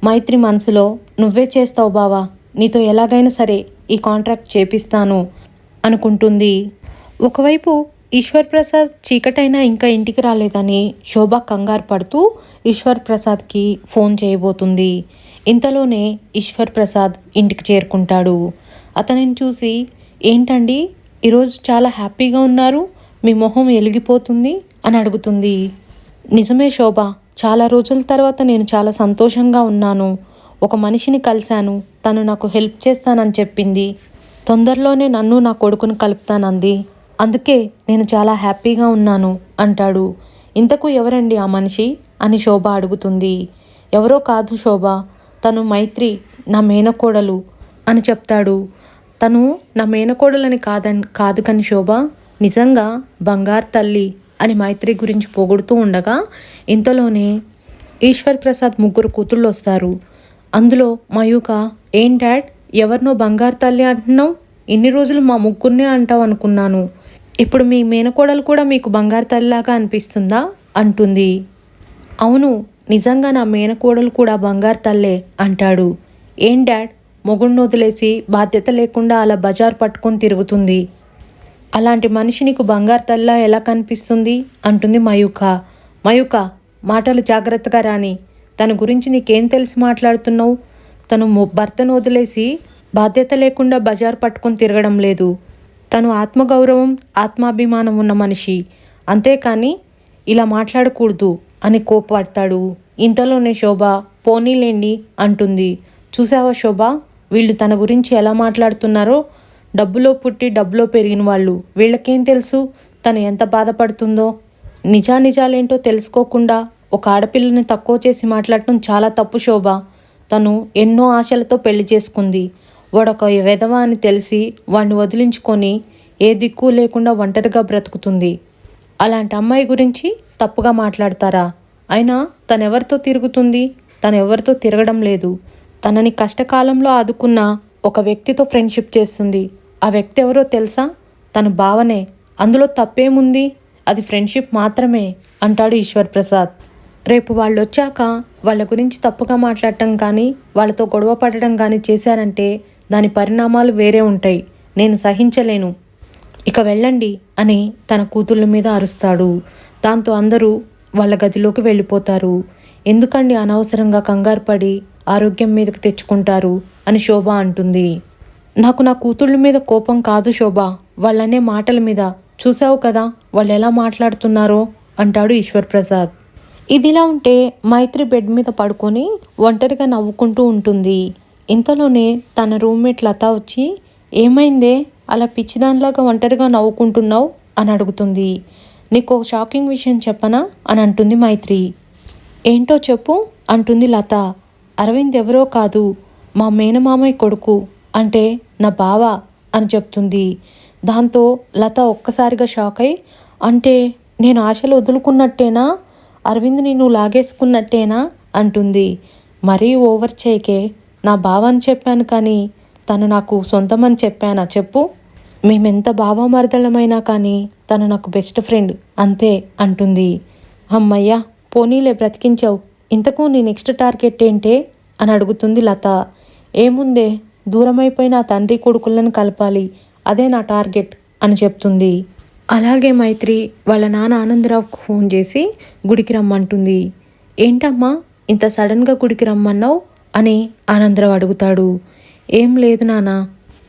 మైత్రి మనసులో నువ్వే చేస్తావు బావా, నీతో ఎలాగైనా సరే ఈ కాంట్రాక్ట్ చేపిస్తాను అనుకుంటుంది. ఒకవైపు ఈశ్వర్ ప్రసాద్ చీకటైనా ఇంకా ఇంటికి రాలేదని శోభ కంగారు పడుతూ ఈశ్వర్ ప్రసాద్కి ఫోన్ చేయబోతుంది. ఇంతలోనే ఈశ్వర్ ప్రసాద్ ఇంటికి చేరుకుంటాడు. అతనిని చూసి ఏంటండి ఈరోజు చాలా హ్యాపీగా ఉన్నారు, మీ మొహం వెలిగిపోతుంది అని అడుగుతుంది. నిజమే శోభ, చాలా రోజుల తర్వాత నేను చాలా సంతోషంగా ఉన్నాను. ఒక మనిషిని కలిశాను, తను నాకు హెల్ప్ చేస్తానని చెప్పింది, తొందరలోనే నన్ను నా కొడుకును కలుపుతానంది, అందుకే నేను చాలా హ్యాపీగా ఉన్నాను అంటాడు. ఇంతకు ఎవరండి ఆ మనిషి అని శోభ అడుగుతుంది. ఎవరో కాదు శోభ, తను మైత్రి, నా మేనకోడలు అని చెప్తాడు. తను నా మేనకోడలని కాదు కానీ శోభ, నిజంగా బంగారు తల్లి అని మైత్రి గురించి పొగుడుతూ ఉండగా ఇంతలోనే ఈశ్వర్ ప్రసాద్ ముగ్గురు కూతుళ్ళు వస్తారు. అందులో మయూక, ఏం డాడ్ ఎవరినో బంగారు తల్లి అంటున్నావు, ఇన్ని రోజులు మా ముగ్గురినే అంటావు అనుకున్నాను, ఇప్పుడు మీ మేనకోడలు కూడా మీకు బంగారు తల్లిలాగా అనిపిస్తుందా అంటుంది. అవును, నిజంగా నా మేనకోడలు కూడా బంగారు తల్లే అంటాడు. ఏం డాడ్, మొగుడిని వదిలేసి బాధ్యత లేకుండా అలా బజార్ పట్టుకొని తిరుగుతుంది, అలాంటి మనిషి నీకు బంగారు తల్లా ఎలా కనిపిస్తుంది అంటుంది మయూక. మయూక మాటలు జాగ్రత్తగా రాని, తన గురించి నీకేం తెలిసి మాట్లాడుతున్నావు, తను భర్తను వదిలేసి బాధ్యత లేకుండా బజార్ పట్టుకొని తిరగడం లేదు, తను ఆత్మగౌరవం ఆత్మాభిమానం ఉన్న మనిషి, అంతేకాని ఇలా మాట్లాడకూడదు అని కోపడతాడు. ఇంతలోనే శోభ పోనీలేండి అంటుంది. చూసావా శోభ, వీళ్ళు తన గురించి ఎలా మాట్లాడుతున్నారో, డబ్బులో పుట్టి డబ్బులో పెరిగిన వాళ్ళు, వీళ్ళకేం తెలుసు తను ఎంత బాధపడుతుందో, నిజాలేంటో తెలుసుకోకుండా ఒక ఆడపిల్లని తక్కువ చేసి మాట్లాడటం చాలా తప్పు శోభ, తను ఎన్నో ఆశలతో పెళ్లి చేసుకుంది, వాడొక వెధవ అని తెలిసి వాడిని వదిలించుకొని ఏ దిక్కు లేకుండా ఒంటరిగా బ్రతుకుతుంది, అలాంటి అమ్మాయి గురించి తప్పుగా మాట్లాడతారా, అయినా తనెవరితో తిరుగుతుంది, తనెవరితో తిరగడం లేదు, తనని కష్టకాలంలో ఆదుకున్న ఒక వ్యక్తితో ఫ్రెండ్షిప్ చేస్తుంది, ఆ వ్యక్తి ఎవరో తెలుసా, తన భావనే, అందులో తప్పేముంది, అది ఫ్రెండ్షిప్ మాత్రమే అంటాడు ఈశ్వర్ ప్రసాద్. రేపు వాళ్ళు వచ్చాక వాళ్ళ గురించి తప్పుగా మాట్లాడటం కానీ వాళ్ళతో గొడవ పడటం కానీ చేశారంటే దాని పరిణామాలు వేరే ఉంటాయి. నేను సహించలేను. ఇక వెళ్ళండి అని తన కూతుళ్ళ మీద అరుస్తాడు. దాంతో అందరూ వాళ్ళ గదిలోకి వెళ్ళిపోతారు. ఎందుకండి అనవసరంగా కంగారు పడి ఆరోగ్యం మీదకి తెచ్చుకుంటారు అని శోభ అంటుంది. నాకు నా కూతుళ్ళ మీద కోపం కాదు శోభ, వాళ్ళనే మాటల మీద. చూసావు కదా వాళ్ళు ఎలా మాట్లాడుతున్నారో అంటాడు ఈశ్వర్ ప్రసాద్. ఇదిలా ఉంటే మైత్రి బెడ్ మీద పడుకొని ఒంటరిగా నవ్వుకుంటూ ఉంటుంది. ఇంతలోనే తన రూమ్మేట్ లత వచ్చి, ఏమైందే అలా పిచ్చిదానిలాగా ఒంటరిగా నవ్వుకుంటున్నావు అని అడుగుతుంది. నీకు ఒక షాకింగ్ విషయం చెప్పనా అని అంటుంది మైత్రి. ఏంటో చెప్పు అంటుంది లత. అరవింద్ ఎవరో కాదు, మా మేనమామయ్య కొడుకు, అంటే నా బావ అని చెప్తుంది. దాంతో లత ఒక్కసారిగా షాక్ అయి, అంటే నేను ఆశలు వదులుకున్నట్టేనా, అరవింద్ని నువ్వు లాగేసుకున్నట్టేనా అంటుంది. మరీ ఓవర్ చేయకే, నా బావ అని చెప్పాను కానీ తను నాకు సొంతమని చెప్పానా చెప్పు. మేమెంత బావమరదలమైనా కానీ తను నాకు బెస్ట్ ఫ్రెండ్ అంతే అంటుంది. అమ్మయ్యా పోనీలే బ్రతికించావు. ఇంతకు నీ నెక్స్ట్ టార్గెట్ ఏంటే అని అడుగుతుంది లత. ఏముందే, దూరమైపోయిన తండ్రి కొడుకులను కలపాలి, అదే నా టార్గెట్ అని చెప్తుంది. అలాగే మైత్రి వాళ్ళ నాన్న ఆనందరావుకు ఫోన్ చేసి గుడికి రమ్మంటుంది. ఏంటమ్మా ఇంత సడన్గా గుడికి రమ్మన్నావు అని ఆనందరావు అడుగుతాడు. ఏం లేదు నాన్న,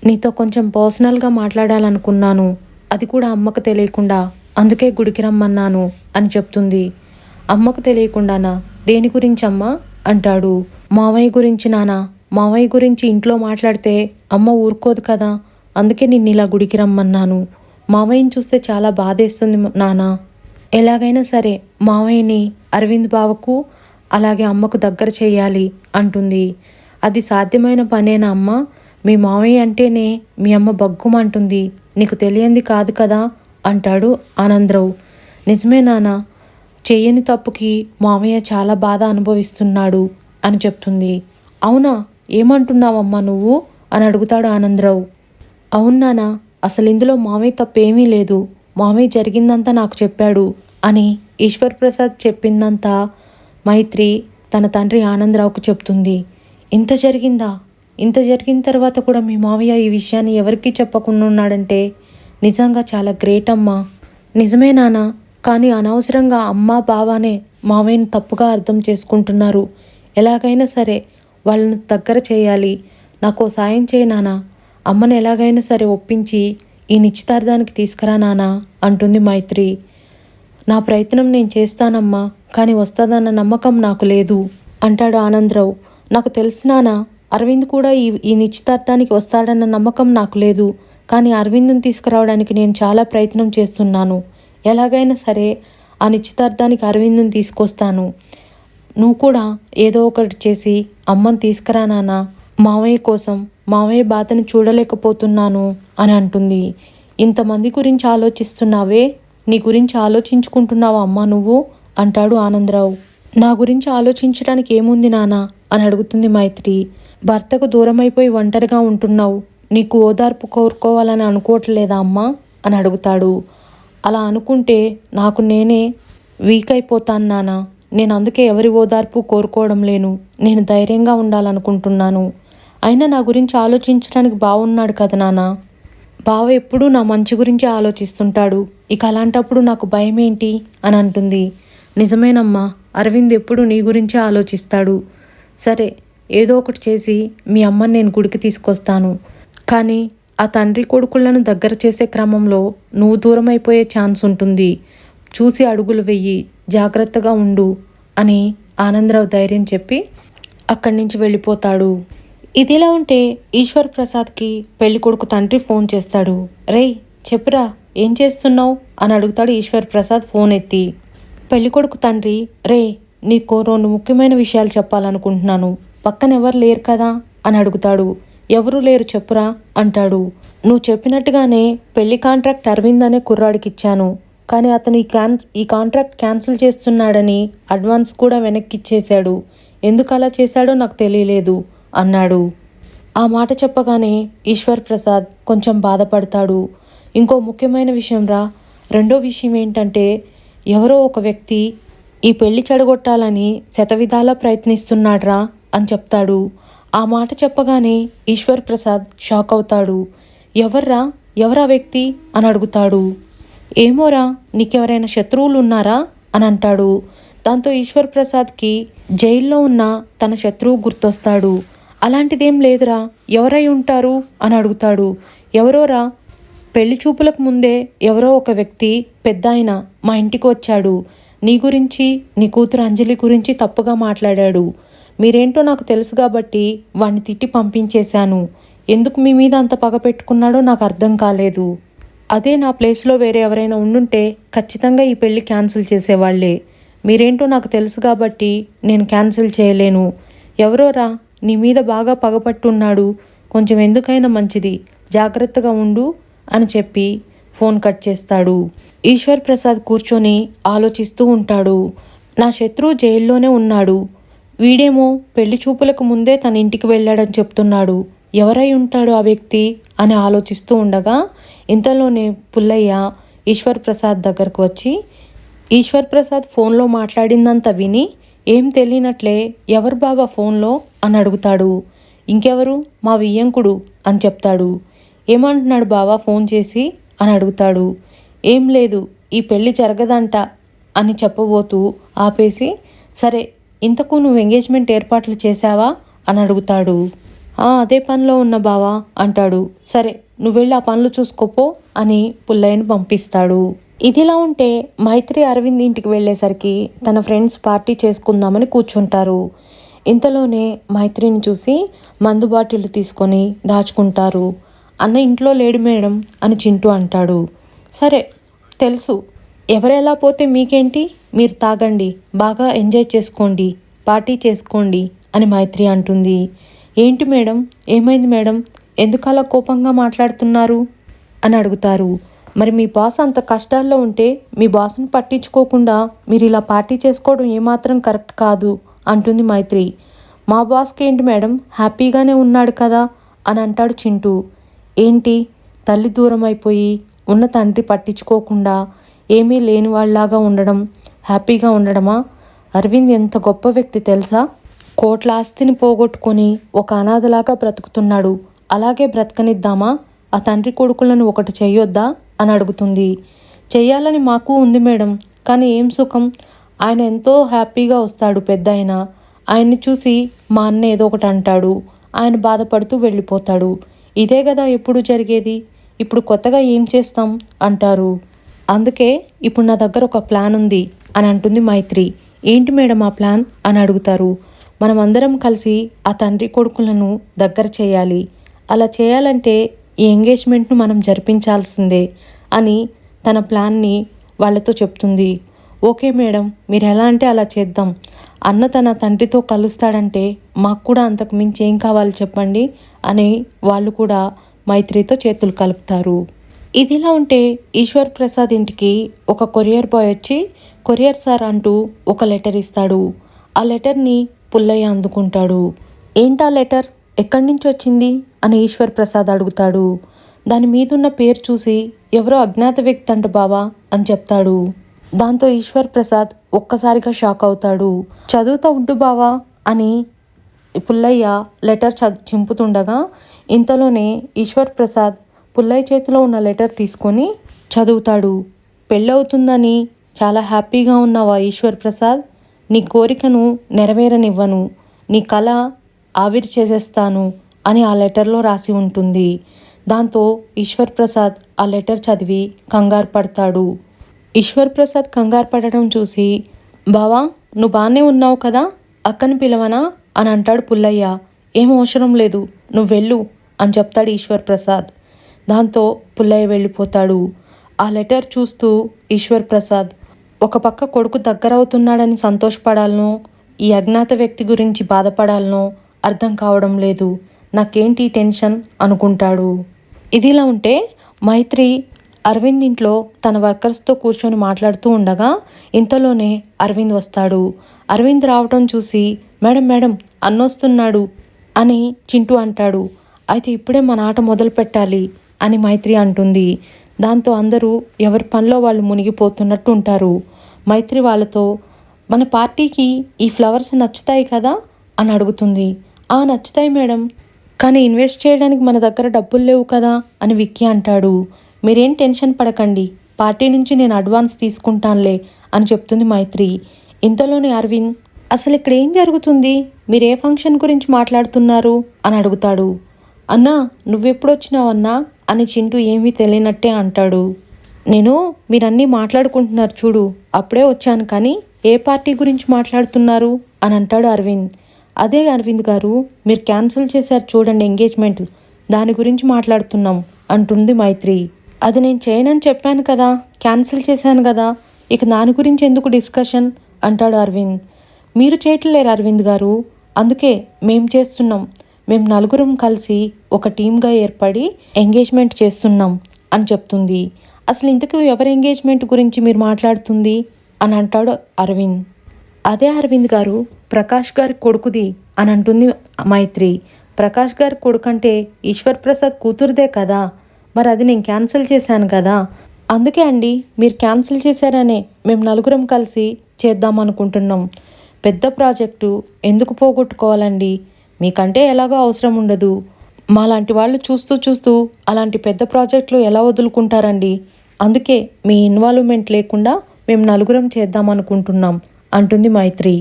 నీతో కొంచెం పర్సనల్గా మాట్లాడాలనుకున్నాను, అది కూడా అమ్మకు తెలియకుండా, అందుకే గుడికి రమ్మన్నాను అని చెప్తుంది. అమ్మకు తెలియకుండానా, దేని గురించి అమ్మా అంటాడు. మావయ్య గురించి నాన్న, మావయ్య గురించి ఇంట్లో మాట్లాడితే అమ్మ ఊరుకోదు కదా, అందుకే నిన్ను ఇలా గుడికి రమ్మన్నాను. మావయ్యని చూస్తే చాలా బాధేస్తుంది నాన్న. ఎలాగైనా సరే మావయ్యని అరవింద్ బావకు అలాగే అమ్మకు దగ్గర చేయాలి అంటుంది. అది సాధ్యమైన పనేనా అమ్మ? మీ మావయ్య అంటేనే మీ అమ్మ బగ్గుమంటుంది, నీకు తెలియంది కాదు కదా అంటాడు ఆనందరావు. నిజమే నాన్న, చెయ్యని తప్పుకి మావయ్య చాలా బాధ అనుభవిస్తున్నాడు అని చెప్తుంది. అవునా, ఏమంటున్నావమ్మా నువ్వు అని అడుగుతాడు ఆనందరావు. అవునానా, అసలు ఇందులో మావయ్య తప్పేమీ లేదు, మావయ్య జరిగిందంతా నాకు చెప్పాడు అని ఈశ్వర్ ప్రసాద్ చెప్పిందంతా మైత్రి తన తండ్రి ఆనందరావుకు చెప్తుంది. ఇంత జరిగిందా? ఇంత జరిగిన తర్వాత కూడా మీ మావయ్య ఈ విషయాన్ని ఎవరికీ చెప్పకుండా ఉన్నాడంటే నిజంగా చాలా గ్రేట్ అమ్మా. నిజమే నాన్న, కానీ అనవసరంగా అమ్మ బావానే మావయ్యని తప్పుగా అర్థం చేసుకుంటున్నారు. ఎలాగైనా సరే వాళ్ళని దగ్గర చేయాలి. నాకు సాయం చేయి నాన్న, అమ్మని ఎలాగైనా సరే ఒప్పించి ఈ నిశ్చితార్థానికి తీసుకురా నాన్న అంటుంది మైత్రి. నా ప్రయత్నం నేను చేస్తానమ్మా, కానీ వస్తుందన్న నమ్మకం నాకు లేదు అంటాడు ఆనందరావు. నాకు తెలుసు నాన్న, అరవింద్ కూడా ఈ నిశ్చితార్థానికి వస్తాడన్న నమ్మకం నాకు లేదు, కానీ అరవింద్ని తీసుకురావడానికి నేను చాలా ప్రయత్నం చేస్తున్నాను. ఎలాగైనా సరే ఆ నిశ్చితార్థానికి అరవింద్ని తీసుకొస్తాను. నువ్వు కూడా ఏదో ఒకటి చేసి అమ్మని తీసుకురా నాన్న, మావయ్య కోసం, మావయ్య బాధను చూడలేకపోతున్నాను అని అంటుంది. ఇంతమంది గురించి ఆలోచిస్తున్నావే, నీ గురించి ఆలోచించుకుంటున్నావా అమ్మ నువ్వు అంటాడు ఆనందరావు. నా గురించి ఆలోచించడానికి ఏముంది నాన్న అని అడుగుతుంది మైత్రి. భర్తకు దూరమైపోయి ఒంటరిగా ఉంటున్నావు, నీకు ఓదార్పు కోరుకోవాలని అనుకోవట్లేదా అమ్మా అని అడుగుతాడు. అలా అనుకుంటే నాకు నేనే వీక్ అయిపోతాను నాన్న, నేను అందుకే ఎవరి ఓదార్పు కోరుకోవడం లేను, నేను ధైర్యంగా ఉండాలనుకుంటున్నాను. అయినా నా గురించి ఆలోచించడానికి బాగున్నాడు కదా నాన్న, బావ ఎప్పుడూ నా మంచి గురించి ఆలోచిస్తుంటాడు, ఇక అలాంటప్పుడు నాకు భయం ఏంటి అని అంటుంది. నిజమేనమ్మా, అరవింద్ ఎప్పుడు నీ గురించే ఆలోచిస్తాడు. సరే, ఏదో ఒకటి చేసి మీ అమ్మని నేను గుడికి తీసుకొస్తాను, కానీ ఆ తండ్రి కొడుకులను దగ్గర చేసే క్రమంలో నువ్వు దూరం అయిపోయే ఛాన్స్ ఉంటుంది, చూసి అడుగులు వెయ్యి, జాగ్రత్తగా ఉండు అని ఆనందరావు ధైర్యం చెప్పి అక్కడి నుంచి వెళ్ళిపోతాడు. ఇదిలా ఉంటే ఈశ్వర్ ప్రసాద్కి పెళ్ళికొడుకు తండ్రి ఫోన్ చేస్తాడు. రేయ్ చెప్పురా, ఏం చేస్తున్నావు అని అడుగుతాడు ఈశ్వర్ ప్రసాద్ ఫోన్ ఎత్తి. పెళ్ళికొడుకు తండ్రి, రే నీకు 2 ముఖ్యమైన విషయాలు చెప్పాలనుకుంటున్నాను, పక్కన ఎవరు లేరు కదా అని అడుగుతాడు. ఎవరు లేరు చెప్పురా అంటాడు. నువ్వు చెప్పినట్టుగానే పెళ్లి కాంట్రాక్ట్ అరవింద్ అనే కుర్రాడికి ఇచ్చాను, కానీ అతను ఈ కాంట్రాక్ట్ క్యాన్సిల్ చేస్తున్నాడని అడ్వాన్స్ కూడా వెనక్కి ఇచ్చేశాడు. ఎందుకు అలా చేశాడో నాకు తెలియలేదు అన్నాడు. ఆ మాట చెప్పగానే ఈశ్వర్ ప్రసాద్ కొంచెం బాధపడతాడు. ఇంకో ముఖ్యమైన విషయం రా, రెండో విషయం ఏంటంటే ఎవరో ఒక వ్యక్తి ఈ పెళ్లి చెడగొట్టాలని శతవిధాలా ప్రయత్నిస్తున్నాడ్రా అని చెప్తాడు. ఆ మాట చెప్పగానే ఈశ్వర్ ప్రసాద్ షాక్ అవుతాడు. ఎవరా వ్యక్తి అని అడుగుతాడు. ఏమోరా, నీకెవరైనా శత్రువులు ఉన్నారా అని అంటాడు. దాంతో ఈశ్వర్ ప్రసాద్కి జైల్లో ఉన్న తన శత్రువు గుర్తొస్తాడు. అలాంటిదేం లేదురా, ఎవరై ఉంటారు అని అడుగుతాడు. ఎవరోరా? పెళ్లి చూపులకు ముందే ఎవరో ఒక వ్యక్తి పెద్ద ఆయన మా ఇంటికి వచ్చాడు. నీ గురించి, నీ కూతురు అంజలి గురించి తప్పుగా మాట్లాడాడు. మీరేంటో నాకు తెలుసు కాబట్టి వాణ్ణి తిట్టి పంపించేశాను. ఎందుకు మీ మీద అంత పగ పెట్టుకున్నాడో నాకు అర్థం కాలేదు. అదే నా ప్లేస్లో వేరే ఎవరైనా ఉండుంటే ఖచ్చితంగా ఈ పెళ్లి క్యాన్సిల్ చేసేవాళ్లే. మీరేంటో నాకు తెలుసు కాబట్టి నేను క్యాన్సిల్ చేయలేను. ఎవరోరా, నీ మీద బాగా పగపట్టున్నాడు. కొంచెం ఎందుకైనా మంచిది, జాగ్రత్తగా ఉండు అని చెప్పి ఫోన్ కట్ చేస్తాడు. ఈశ్వర్ ప్రసాద్ కూర్చొని ఆలోచిస్తూ ఉంటాడు. నా శత్రువు జైల్లోనే ఉన్నాడు. వీడేమో పెళ్లి చూపులకు ముందే తన ఇంటికి వెళ్ళాడని చెప్తున్నాడు. ఎవరై ఉంటాడు ఆ వ్యక్తి అని ఆలోచిస్తూ ఉండగా ఇంతలోనే పుల్లయ్య ఈశ్వర్ ప్రసాద్ దగ్గరకు వచ్చి ఈశ్వర్ ప్రసాద్ ఫోన్లో మాట్లాడిందంతా విని ఏం తెలియనట్లే ఎవరు బాబా ఫోన్లో అని అడుగుతాడు. ఇంకెవరు, మా వియ్యంకుడు అని చెప్తాడు. ఏమంటున్నాడు బావా ఫోన్ చేసి అని అడుగుతాడు. ఏం లేదు, ఈ పెళ్ళి జరగదంట అని చెప్పబోతూ ఆపేసి, సరే ఇంతకు నువ్వు ఎంగేజ్మెంట్ ఏర్పాట్లు చేశావా అని అడుగుతాడు. అదే పనిలో ఉన్న బావా అంటాడు. సరే నువ్వు వెళ్ళి ఆ పనులు చూసుకోపో అని పుల్లయ్యని పంపిస్తాడు. ఇదిలా ఉంటే మైత్రి అరవింద్ ఇంటికి వెళ్ళేసరికి తన ఫ్రెండ్స్ పార్టీ చేసుకుందామని కూర్చుంటారు. ఇంతలోనే మైత్రిని చూసి మందు బాటిల్ తీసుకొని దాచుకుంటారు. అన్న ఇంట్లో లేడు మేడం అని చింటూ అంటాడు. సరే తెలుసు, ఎవరెలా పోతే మీకేంటి, మీరు తాగండి, బాగా ఎంజాయ్ చేసుకోండి, పార్టీ చేసుకోండి అని మైత్రి అంటుంది. ఏంటి మేడం, ఏమైంది మేడం, ఎందుకు అలా కోపంగా మాట్లాడుతున్నారు అని అడుగుతారు. మరి మీ బాస్ అంత కష్టాల్లో ఉంటే మీ బాస్ని పట్టించుకోకుండా మీరు ఇలా పార్టీ చేసుకోవడం ఏమాత్రం కరెక్ట్ కాదు అంటుంది మైత్రి. మా బాస్కి ఏంటి మేడం, హ్యాపీగానే ఉన్నాడు కదా అని అంటాడు చింటూ. ఏంటి, తల్లి దూరం అయిపోయి ఉన్న తండ్రి పట్టించుకోకుండా ఏమీ లేని వాళ్ళలాగా ఉండడం హ్యాపీగా ఉండడమా? అరవింద్ ఎంత గొప్ప వ్యక్తి తెలుసా? కోట్ల ఆస్తిని పోగొట్టుకొని ఒక అనాథలాగా బ్రతుకుతున్నాడు. అలాగే బ్రతకనిద్దామా? ఆ తండ్రి కొడుకులను ఒకటి చెయ్యొద్దా అని అడుగుతుంది. చెయ్యాలని మాకు ఉంది మేడం, కానీ ఏం సుఖం, ఆయన ఎంతో హ్యాపీగా వస్తాడు పెద్ద ఆయన. ఆయన్ని చూసి మా అన్న ఏదో ఒకటి అంటాడు, ఆయన బాధపడుతూ వెళ్ళిపోతాడు. ఇదే కదా ఎప్పుడు జరిగేది, ఇప్పుడు కొత్తగా ఏం చేస్తాం అంటారు. అందుకే ఇప్పుడు నా దగ్గర ఒక ప్లాన్ ఉంది అని అంటుంది మైత్రి. ఏంటి మేడం ఆ ప్లాన్ అని అడుగుతారు. మనం అందరం కలిసి ఆ తండ్రి కొడుకులను దగ్గర చేయాలి. అలా చేయాలంటే ఈ ఎంగేజ్మెంట్ను మనం జరిపించాల్సిందే అని తన ప్లాన్ని వాళ్ళతో చెప్తుంది. ఓకే మేడం, మీరు ఎలా అంటే అలా చేద్దాం. అన్న తన తండ్రితో కలుస్తాడంటే మాకు కూడా అంతకు మించి ఏం కావాలి చెప్పండి అని వాళ్ళు కూడా మైత్రితో చేతులు కలుపుతారు. ఇదిలా ఉంటే ఈశ్వర్ ప్రసాద్ ఇంటికి ఒక కొరియర్ బాయ్ వచ్చి కొరియర్ సార్ అంటూ ఒక లెటర్ ఇస్తాడు. ఆ లెటర్ని పుల్లయ్య అందుకుంటాడు. ఏంటా లెటర్, ఎక్కడి నుంచి వచ్చింది అని ఈశ్వర్ ప్రసాద్ అడుగుతాడు. దాని మీదున్న పేరు చూసి ఎవరో అజ్ఞాత వ్యక్తి అంట బావా అని చెప్తాడు. దాంతో ఈశ్వర్ ప్రసాద్ ఒక్కసారిగా షాక్ అవుతాడు. చదువుతా ఉండు బావా అని పుల్లయ్య లెటర్ చింపుతుండగా ఇంతలోనే ఈశ్వర్ ప్రసాద్ పుల్లయ్య చేతిలో ఉన్న లెటర్ తీసుకొని చదువుతాడు. పెళ్ళవుతుందని చాలా హ్యాపీగా ఉన్నావా ఈశ్వర్ ప్రసాద్? నీ కోరికను నెరవేరనివ్వను, నీ కళ ఆవిరి చేసేస్తాను అని ఆ లెటర్లో రాసి ఉంటుంది. దాంతో ఈశ్వర్ ప్రసాద్ ఆ లెటర్ చదివి కంగారు పడతాడు. ఈశ్వర్ ప్రసాద్ కంగారు పడడం చూసి, బావా నువ్వు బాగానే ఉన్నావు కదా, అక్కని పిలవనా అని అంటాడు పుల్లయ్య. ఏం అవసరం లేదు, నువ్వు వెళ్ళు అని చెప్తాడు ఈశ్వర్ ప్రసాద్. దాంతో పుల్లయ్య వెళ్ళిపోతాడు. ఆ లెటర్ చూస్తూ ఈశ్వర్ ప్రసాద్ ఒక పక్క కొడుకు దగ్గరవుతున్నాడని సంతోషపడాలనో ఈ అజ్ఞాత వ్యక్తి గురించి బాధపడాలనో అర్థం కావడం లేదు. నాకేంటి టెన్షన్ అనుకుంటాడు. ఇదిలా ఉంటే మైత్రి అరవింద్ ఇంట్లో తన వర్కర్స్తో కూర్చొని మాట్లాడుతూ ఉండగా ఇంతలోనే అరవింద్ వస్తాడు. అరవింద్ రావటం చూసి మేడం మేడం అన్నొస్తున్నాడు అని చింటూ అంటాడు. అయితే ఇప్పుడే మన ఆట మొదలు పెట్టాలి అని మైత్రి అంటుంది. దాంతో అందరూ ఎవరి పనిలో వాళ్ళు మునిగిపోతున్నట్టు ఉంటారు. మైత్రి వాళ్ళతో మన పార్టీకి ఈ ఫ్లవర్స్ నచ్చుతాయి కదా అని అడుగుతుంది. నచ్చుతాయి మేడం, కానీ ఇన్వెస్ట్ చేయడానికి మన దగ్గర డబ్బులు లేవు కదా అని విక్కీ అంటాడు. మీరేం టెన్షన్ పడకండి, పార్టీ నుంచి నేను అడ్వాన్స్ తీసుకుంటానులే అని చెప్తుంది మైత్రి. ఇంతలోనే అరవింద్, అసలు ఇక్కడ ఏం జరుగుతుంది, మీరు ఏ ఫంక్షన్ గురించి మాట్లాడుతున్నారు అని అడుగుతాడు. అన్నా నువ్వెప్పుడొచ్చినావన్నా అని చింటూ ఏమీ తెలియనట్టే అంటాడు. నేను మీరన్నీ మాట్లాడుకుంటున్నారు చూడు, అప్పుడే వచ్చాను, కానీ ఏ పార్టీ గురించి మాట్లాడుతున్నారు అని అంటాడు అరవింద్. అదే అరవింద్ గారు, మీరు క్యాన్సిల్ చేశారు చూడండి ఎంగేజ్మెంట్, దాని గురించి మాట్లాడుతున్నాం అంటుంది మైత్రి. అది నేను చేయనని చెప్పాను కదా, క్యాన్సిల్ చేశాను కదా, ఇక దాని గురించి ఎందుకు డిస్కషన్ అంటాడు అరవింద్. మీరు చేయట్లేరు అరవింద్ గారు, అందుకే మేం చేస్తున్నాం, మేము నలుగురం కలిసి ఒక టీమ్గా ఏర్పడి ఎంగేజ్మెంట్ చేస్తున్నాం అని చెప్తుంది. అసలు ఇంతకు ఎవరి ఎంగేజ్మెంట్ గురించి మీరు మాట్లాడుతుంది అని అంటాడు అరవింద్. అదే అరవింద్ గారు, ప్రకాష్ గారి కొడుకుది అని అంటుంది మైత్రి. ప్రకాష్ గారి కొడుకు అంటే ఈశ్వర్ ప్రసాద్ కూతురుదే కదా, మరి అది నేను క్యాన్సిల్ చేశాను కదా, అందుకే అండి మీరు క్యాన్సిల్ చేశారనే మేము నలుగురం కలిసి చేద్దామనుకుంటున్నాం. పెద్ద ప్రాజెక్టు ఎందుకు పోగొట్టుకోవాలండి, మీకంటే ఎలాగో అవసరం ఉండదు, మాలాంటి వాళ్ళు చూస్తూ అలాంటి పెద్ద ప్రాజెక్టులు ఎలా వదులుకుంటారండి, అందుకే మీ ఇన్వాల్వ్మెంట్ లేకుండా మేము నలుగురం చేద్దామనుకుంటున్నాం అంటుంది మైత్రి.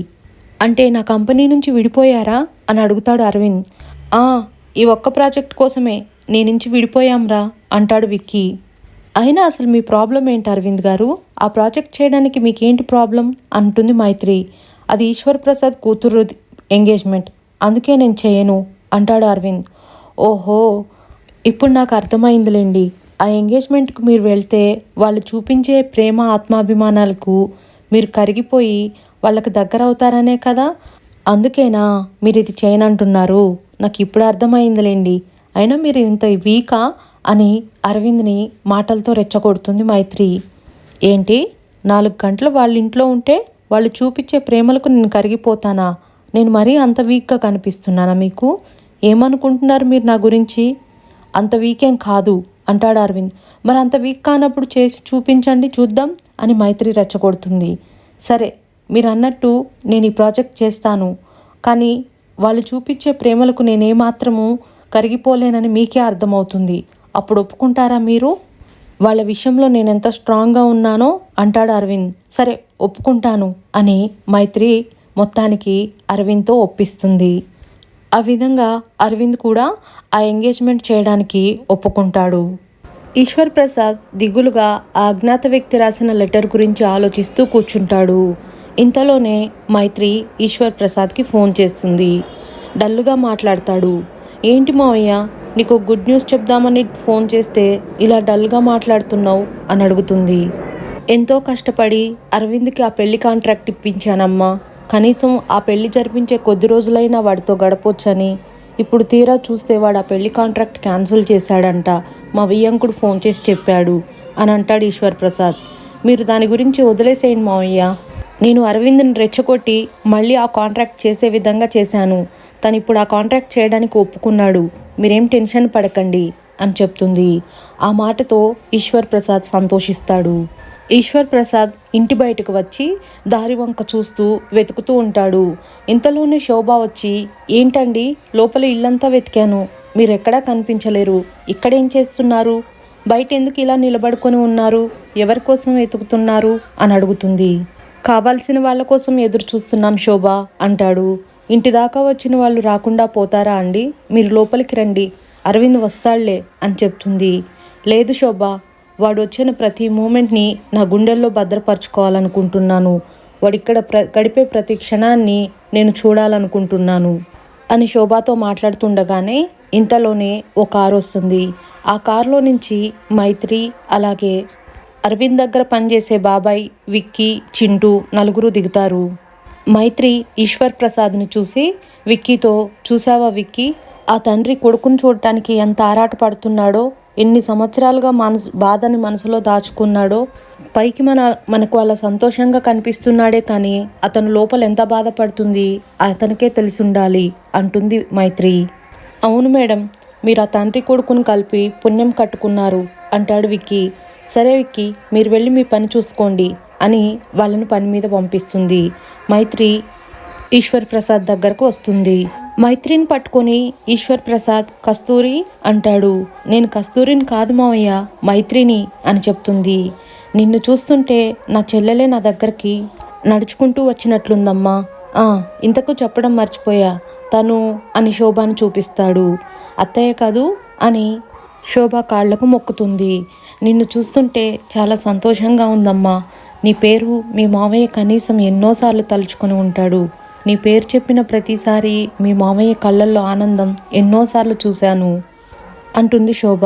అంటే నా కంపెనీ నుంచి విడిపోయారా అని అడుగుతాడు అరవింద్. ఈ ఒక్క ప్రాజెక్ట్ కోసమే నీ నుంచి విడిపోయాంరా అంటాడు విక్కీ. అయినా అసలు మీ ప్రాబ్లం ఏంటి అరవింద్ గారు, ఆ ప్రాజెక్ట్ చేయడానికి మీకేంటి ప్రాబ్లం అంటుంది మైత్రి. అది ఈశ్వర్ ప్రసాద్ కూతురు ఎంగేజ్మెంట్, అందుకే నేను చేయను అంటాడు అరవింద్. ఓహో, ఇప్పుడు నాకు అర్థమైందిలేండి, ఆ ఎంగేజ్మెంట్కి మీరు వెళ్తే వాళ్ళు చూపించే ప్రేమ ఆత్మాభిమానాలకు మీరు కరిగిపోయి వాళ్ళకి దగ్గర అవుతారనే కదా, అందుకేనా మీరు ఇది చేయనంటున్నారు, నాకు ఇప్పుడు అర్థమైందిలేండి, అయినా మీరు ఇంత వీకా అని అరవింద్ని మాటలతో రెచ్చగొడుతుంది మైత్రి. ఏంటి, 4 గంటలు వాళ్ళ ఇంట్లో ఉంటే వాళ్ళు చూపించే ప్రేమలకు నేను కరిగిపోతానా, నేను మరీ అంత వీక్గా కనిపిస్తున్నానా మీకు, ఏమనుకుంటున్నారు మీరు నా గురించి, అంత వీకేం కాదు అంటాడు అరవింద్. మరి అంత వీక్ కానప్పుడు చేసి చూపించండి చూద్దాం అని మైత్రి రెచ్చగొడుతుంది. సరే మీరు అన్నట్టు నేను ఈ ప్రాజెక్ట్ చేస్తాను, కానీ వాళ్ళు చూపించే ప్రేమలకు నేనేమాత్రము కరిగిపోలేనని మీకే అర్థమవుతుంది, అప్పుడు ఒప్పుకుంటారా మీరు, వాళ్ళ విషయంలో నేను ఎంత స్ట్రాంగ్గా ఉన్నానో అంటాడు అరవింద్. సరే ఒప్పుకుంటాను అని మైత్రి మొత్తానికి అరవింద్తో ఒప్పిస్తుంది. ఆ విధంగా అరవింద్ కూడా ఆ ఎంగేజ్మెంట్ చేయడానికి ఒప్పుకుంటాడు. ఈశ్వర్ ప్రసాద్ దిగులుగా ఆ అజ్ఞాత వ్యక్తి రాసిన లెటర్ గురించి ఆలోచిస్తూ కూర్చుంటాడు. ఇంతలోనే మైత్రి ఈశ్వర్ ప్రసాద్కి ఫోన్ చేస్తుంది. డల్లుగా మాట్లాడతాడు. ఏంటి మావయ్య, నీకు గుడ్ న్యూస్ చెప్దామని ఫోన్ చేస్తే ఇలా డల్గా మాట్లాడుతున్నావు అని అడుగుతుంది. ఎంతో కష్టపడి అరవింద్కి ఆ పెళ్లి కాంట్రాక్ట్ ఇప్పించానమ్మా, కనీసం ఆ పెళ్లి జరిపించే కొద్ది రోజులైనా వాడితో గడపొచ్చని, ఇప్పుడు తీరా చూస్తే వాడు ఆ పెళ్లి కాంట్రాక్ట్ క్యాన్సిల్ చేశాడంట, మా వియ్యంకుడు ఫోన్ చేసి చెప్పాడు అని అంటాడు ఈశ్వర్ ప్రసాద్. మీరు దాని గురించి వదిలేసేయండి మావయ్య, నేను అరవింద్ని రెచ్చగొట్టి మళ్ళీ ఆ కాంట్రాక్ట్ చేసే విధంగా చేశాను, తను ఇప్పుడు ఆ కాంట్రాక్ట్ చేయడానికి ఒప్పుకున్నాడు, మీరేం టెన్షన్ పడకండి అని చెప్తుంది. ఆ మాటతో ఈశ్వర్ ప్రసాద్ సంతోషిస్తాడు. ఈశ్వర్ ప్రసాద్ ఇంటి బయటకు వచ్చి దారి వంక చూస్తూ వెతుకుతూ ఉంటాడు. ఇంతలోనే శోభ వచ్చి, ఏంటండి లోపల ఇల్లంతా వెతికాను, మీరెక్కడా కనిపించలేరు, ఇక్కడేం చేస్తున్నారు, బయట ఎందుకు ఇలా నిలబడుకొని ఉన్నారు, ఎవరి కోసం వెతుకుతున్నారు అని అడుగుతుంది. కావాల్సిన వాళ్ళ కోసం ఎదురు చూస్తున్నాను శోభ అంటాడు. ఇంటి దాకా వచ్చిన వాళ్ళు రాకుండా పోతారా అండి, మీరు లోపలికి రండి, అరవింద్ వస్తాళ్లే అని చెప్తుంది. లేదు శోభ, వాడు వచ్చిన ప్రతి మూమెంట్ని నా గుండెల్లో భద్రపరచుకోవాలనుకుంటున్నాను, వాడిక్కడ గడిపే ప్రతి క్షణాన్ని నేను చూడాలనుకుంటున్నాను అని శోభతో మాట్లాడుతుండగానే ఇంతలోనే ఓ కారు వస్తుంది. ఆ కారులో నుంచి మైత్రి అలాగే అరవింద్ దగ్గర పనిచేసే బాబాయ్, విక్కీ, చింటూ నలుగురు దిగుతారు. మైత్రి ఈశ్వర్ ప్రసాద్ని చూసి విక్కీతో, చూసావా విక్కీ, ఆ తండ్రి కొడుకుని చూడటానికి ఎంత ఆరాట పడుతున్నాడో, ఎన్ని సంవత్సరాలుగా బాధని మనసులో దాచుకున్నాడో, పైకి మనకు అలా సంతోషంగా కనిపిస్తున్నాడే కానీ అతను లోపల ఎంత బాధపడుతుంది అతనికే తెలిసి ఉండాలి అంటుంది మైత్రి. అవును మేడం, మీరు ఆ తండ్రి కొడుకుని కలిపి పుణ్యం కట్టుకున్నారు అంటాడు విక్కీ. సరే విక్కీ, మీరు వెళ్ళి మీ పని చూసుకోండి అని వాళ్ళను పని మీద పంపిస్తుంది. మైత్రి ఈశ్వర్ ప్రసాద్ దగ్గరకు వస్తుంది. మైత్రిని పట్టుకొని ఈశ్వర్ ప్రసాద్ కస్తూరి అంటాడు. నేను కస్తూరిని కాదు మావయ్య, మైత్రిని అని చెప్తుంది. నిన్ను చూస్తుంటే నా చెల్లెలే నా దగ్గరికి నడుచుకుంటూ వచ్చినట్లుందమ్మా. ఇంతకు చెప్పడం మర్చిపోయా, తను అని శోభాను చూపిస్తాడు. అత్తయ్య కాదు అని శోభ కాళ్లకు మొక్కుతుంది. నిన్ను చూస్తుంటే చాలా సంతోషంగా ఉందమ్మా. నీ పేరు మీ మావయ్య కనీసం ఎన్నోసార్లు తలుచుకొని ఉంటాడు. నీ పేరు చెప్పిన ప్రతిసారి మీ మామయ్య కళ్ళల్లో ఆనందం ఎన్నోసార్లు చూశాను అంటుంది శోభ.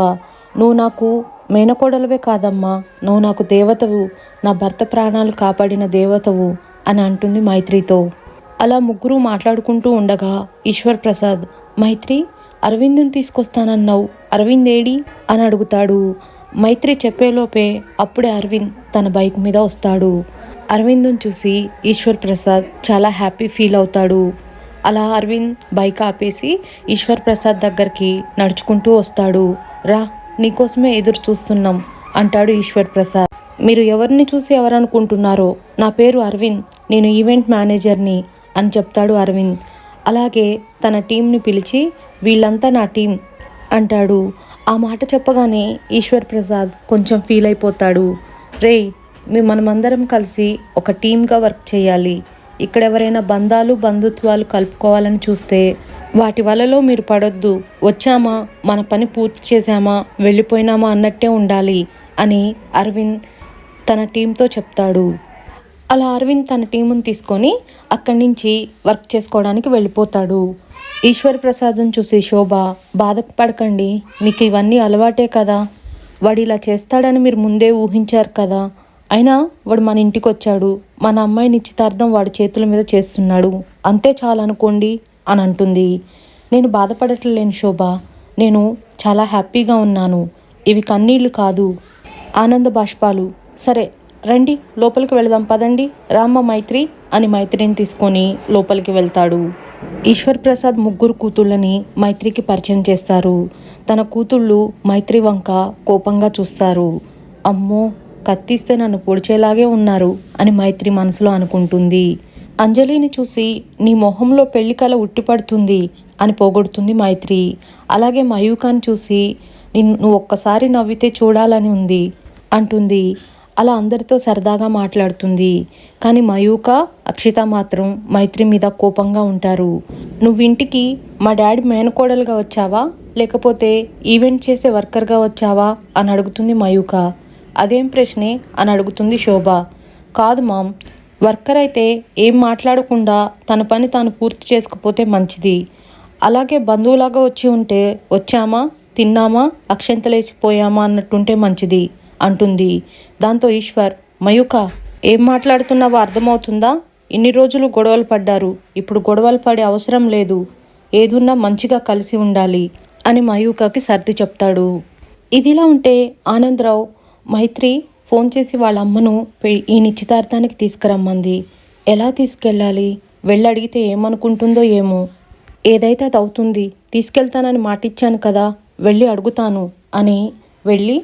నువ్వు నాకు మేనకోడలవే కాదమ్మా, నువ్వు నాకు దేవతవు, నా భర్త ప్రాణాలు కాపాడిన దేవతవు అని అంటుంది మైత్రితో. అలా ముగ్గురు మాట్లాడుకుంటూ ఉండగా ఈశ్వర్ ప్రసాద్, మైత్రి అరవింద్ని తీసుకొస్తానన్నావు, అరవింద్ ఏడి అని అడుగుతాడు. మైత్రి చెప్పేలోపే అప్పుడే అరవింద్ తన బైక్ మీద వస్తాడు. అరవింద్ని చూసి ఈశ్వర్ ప్రసాద్ చాలా హ్యాపీ ఫీల్ అవుతాడు. అలా అరవింద్ బైక్ ఆపేసి ఈశ్వర్ ప్రసాద్ దగ్గరికి నడుచుకుంటూ వస్తాడు. రా, నీకోసమే ఎదురు చూస్తున్నాం అంటాడు ఈశ్వర్ ప్రసాద్. మీరు ఎవరిని చూసి ఎవరనుకుంటున్నారో, నా పేరు అరవింద్, నేను ఈవెంట్ మేనేజర్ని అని చెప్తాడు అరవింద్. అలాగే తన టీంని పిలిచి వీళ్ళంతా నా టీం అంటాడు. ఆ మాట చెప్పగానే ఈశ్వర్ ప్రసాద్ కొంచెం ఫీల్ అయిపోతాడు. రేయ్, మనమందరం కలిసి ఒక టీమ్గా వర్క్ చేయాలి. ఇక్కడ ఎవరైనా బంధుత్వాలు కలుపుకోవాలని చూస్తే వాటి వలలో మీరు పడొద్దు. వచ్చామా, మన పని పూర్తి చేశామా, వెళ్ళిపోయినామా అన్నట్టే ఉండాలి అని అరవింద్ తన టీంతో చెప్తాడు. అలా అరవింద్ తన టీముని తీసుకొని అక్కడి నుంచి వర్క్ చేసుకోవడానికి వెళ్ళిపోతాడు. ఈశ్వర్ ప్రసాద్ని చూసి శోభ, బాధపడకండి, మీకు ఇవన్నీ అలవాటే కదా, వాడు ఇలా చేస్తాడని మీరు ముందే ఊహించారు కదా, అయినా వాడు మన ఇంటికి వచ్చాడు, మన అమ్మాయి నిశ్చితార్థం వాడి చేతుల మీద చేస్తున్నాడు, అంతే చాలనుకోండి అని అంటుంది. నేను బాధపడట్లేను శోభ, నేను చాలా హ్యాపీగా ఉన్నాను. ఇవి కన్నీళ్ళు కాదు, ఆనంద బాష్పాలు. సరే రండి, లోపలికి వెళదాం పదండి, రామ్మ మైత్రి అని మైత్రిని తీసుకొని లోపలికి వెళ్తాడు. ఈశ్వర్ ప్రసాద్ ముగ్గురు కూతుళ్ళని మైత్రికి పరిచయం చేస్తారు. తన కూతుళ్ళు మైత్రి వంక కోపంగా చూస్తారు. అమ్మో, కత్తిస్తే నన్ను పొడిచేలాగే ఉన్నారు అని మైత్రి మనసులో అనుకుంటుంది. అంజలిని చూసి నీ మొహంలో పెళ్లి కల ఉట్టిపడుతుంది అని పోగొడుతుంది మైత్రి. అలాగే మయూకాని చూసి నువ్వు ఒక్కసారి నవ్వితే చూడాలని ఉంది అంటుంది. అలా అందరితో సరదాగా మాట్లాడుతుంది. కానీ మయూక, అక్షిత మాత్రం మైత్రి మీద కోపంగా ఉంటారు. నువ్వు ఇంటికి మా డాడీ మేనకోడలుగా వచ్చావా, లేకపోతే ఈవెంట్ చేసే వర్కర్గా వచ్చావా అని అడుగుతుంది మయూక. అదేం ప్రశ్నే అని అడుగుతుంది శోభ. కాదు మామ్, వర్కర్ అయితే ఏం మాట్లాడకుండా తన పని తాను పూర్తి చేసుకుపోతే మంచిది. అలాగే బంధువులాగా వచ్చి ఉంటే వచ్చామా, తిన్నామా, అక్షంతలేసిపోయామా అన్నట్టుంటే మంచిది అంటుంది. దాంతో ఈశ్వర్, మయూక ఏం మాట్లాడుతున్నావో అర్థమవుతుందా? ఇన్ని రోజులు గొడవలు పడ్డారు, ఇప్పుడు గొడవలు పడే అవసరం లేదు, ఏదున్నా మంచిగా కలిసి ఉండాలి అని మయూకకి సర్ది చెప్తాడు. ఇదిలా ఉంటే ఆనందరావు మైత్రి ఫోన్ చేసి వాళ్ళ అమ్మను ఈ నిశ్చితార్థానికి తీసుకురమ్మంది. ఎలా తీసుకెళ్ళాలి, వెళ్ళడిగితే ఏమనుకుంటుందో ఏమో. ఏదైతే అది అవుతుంది, తీసుకెళ్తానని మాటిచ్చాను కదా, వెళ్ళి అడుగుతాను అని వెళ్ళి,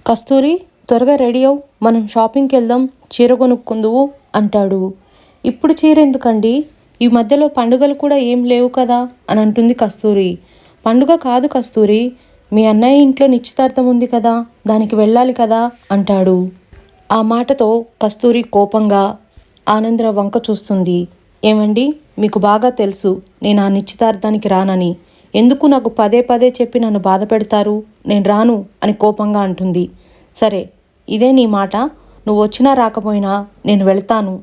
కస్తూరి త్వరగా రెడీ అవు, మనం షాపింగ్కి వెళ్దాం, చీర కొనుక్కుందువు అంటాడు. ఇప్పుడు చీర ఎందుకండి, ఈ మధ్యలో పండుగలు కూడా ఏం లేవు కదా అని అంటుంది కస్తూరి. పండుగ కాదు కస్తూరి, మీ అన్నయ్య ఇంట్లో నిశ్చితార్థం ఉంది కదా, దానికి వెళ్ళాలి కదా అంటాడు. ఆ మాటతో కస్తూరి కోపంగా ఆనందరావు వంక చూస్తుంది. ఏమండి, మీకు బాగా తెలుసు నేను ఆ నిశ్చితార్థానికి రానని, ఎందుకు నాకు పదే పదే చెప్పి నన్ను బాధ పెడతారు, నేను రాను అని కోపంగా అంటుంది. సరే, ఇదే నీ మాట, నువ్వు వచ్చినా రాకపోయినా నేను వెళ్తాను.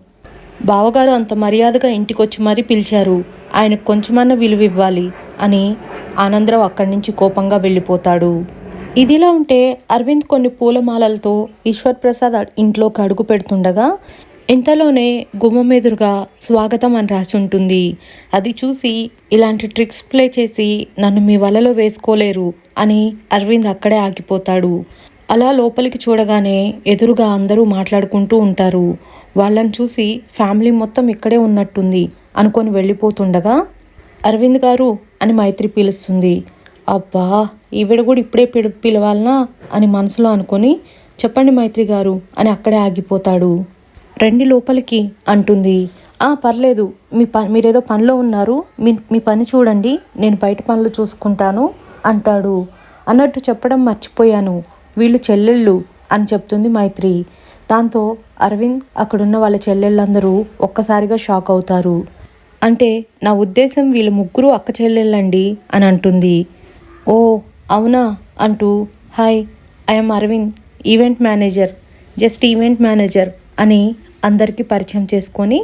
బావగారు అంత మర్యాదగా ఇంటికొచ్చి మరీ పిలిచారు, ఆయనకు కొంచెమన్నా విలువ ఇవ్వాలి అని ఆనందరావు అక్కడి నుంచి కోపంగా వెళ్ళిపోతాడు. ఇదిలా ఉంటే అరవింద్ కొన్ని పూలమాలలతో ఈశ్వర్ ప్రసాద్ ఇంట్లోకి అడుగు పెడుతుండగా ఇంతలోనే గుమ్మం ఎదురుగా స్వాగతం అని రాసి ఉంటుంది. అది చూసి ఇలాంటి ట్రిక్స్ ప్లే చేసి నన్ను మీ వలలో వేసుకోలేరు అని అరవింద్ అక్కడే ఆగిపోతాడు. అలా లోపలికి చూడగానే ఎదురుగా అందరూ మాట్లాడుకుంటూ ఉంటారు. వాళ్ళని చూసి ఫ్యామిలీ మొత్తం ఇక్కడే ఉన్నట్టుంది అనుకొని వెళ్ళిపోతుండగా అరవింద్ గారు అని మైత్రి పిలుస్తుంది. అబ్బా, ఈవిడ కూడా ఇప్పుడే పిలవాలనా అని మనసులో అనుకొని చెప్పండి మైత్రి గారు అని అక్కడే ఆగిపోతాడు. రండి లోపలికి అంటుంది. పర్లేదు, మీరేదో పనిలో ఉన్నారు, మీ పని చూడండి, నేను బయట పనులు చూసుకుంటాను అంటాడు. అన్నట్టు చెప్పడం మర్చిపోయాను, వీళ్ళు చెల్లెళ్ళు అని చెప్తుంది మైత్రి. దాంతో అరవింద్, అక్కడున్న వాళ్ళ చెల్లెళ్ళందరూ ఒక్కసారిగా షాక్ అవుతారు. అంటే నా ఉద్దేశం వీళ్ళు ముగ్గురు అక్క చెల్లెళ్ళండి అని అంటుంది. ఓ అవునా అంటూ, hi, I'm Aravind, event manager, event manager అని అందరికీ పరిచయం చేసుకొని,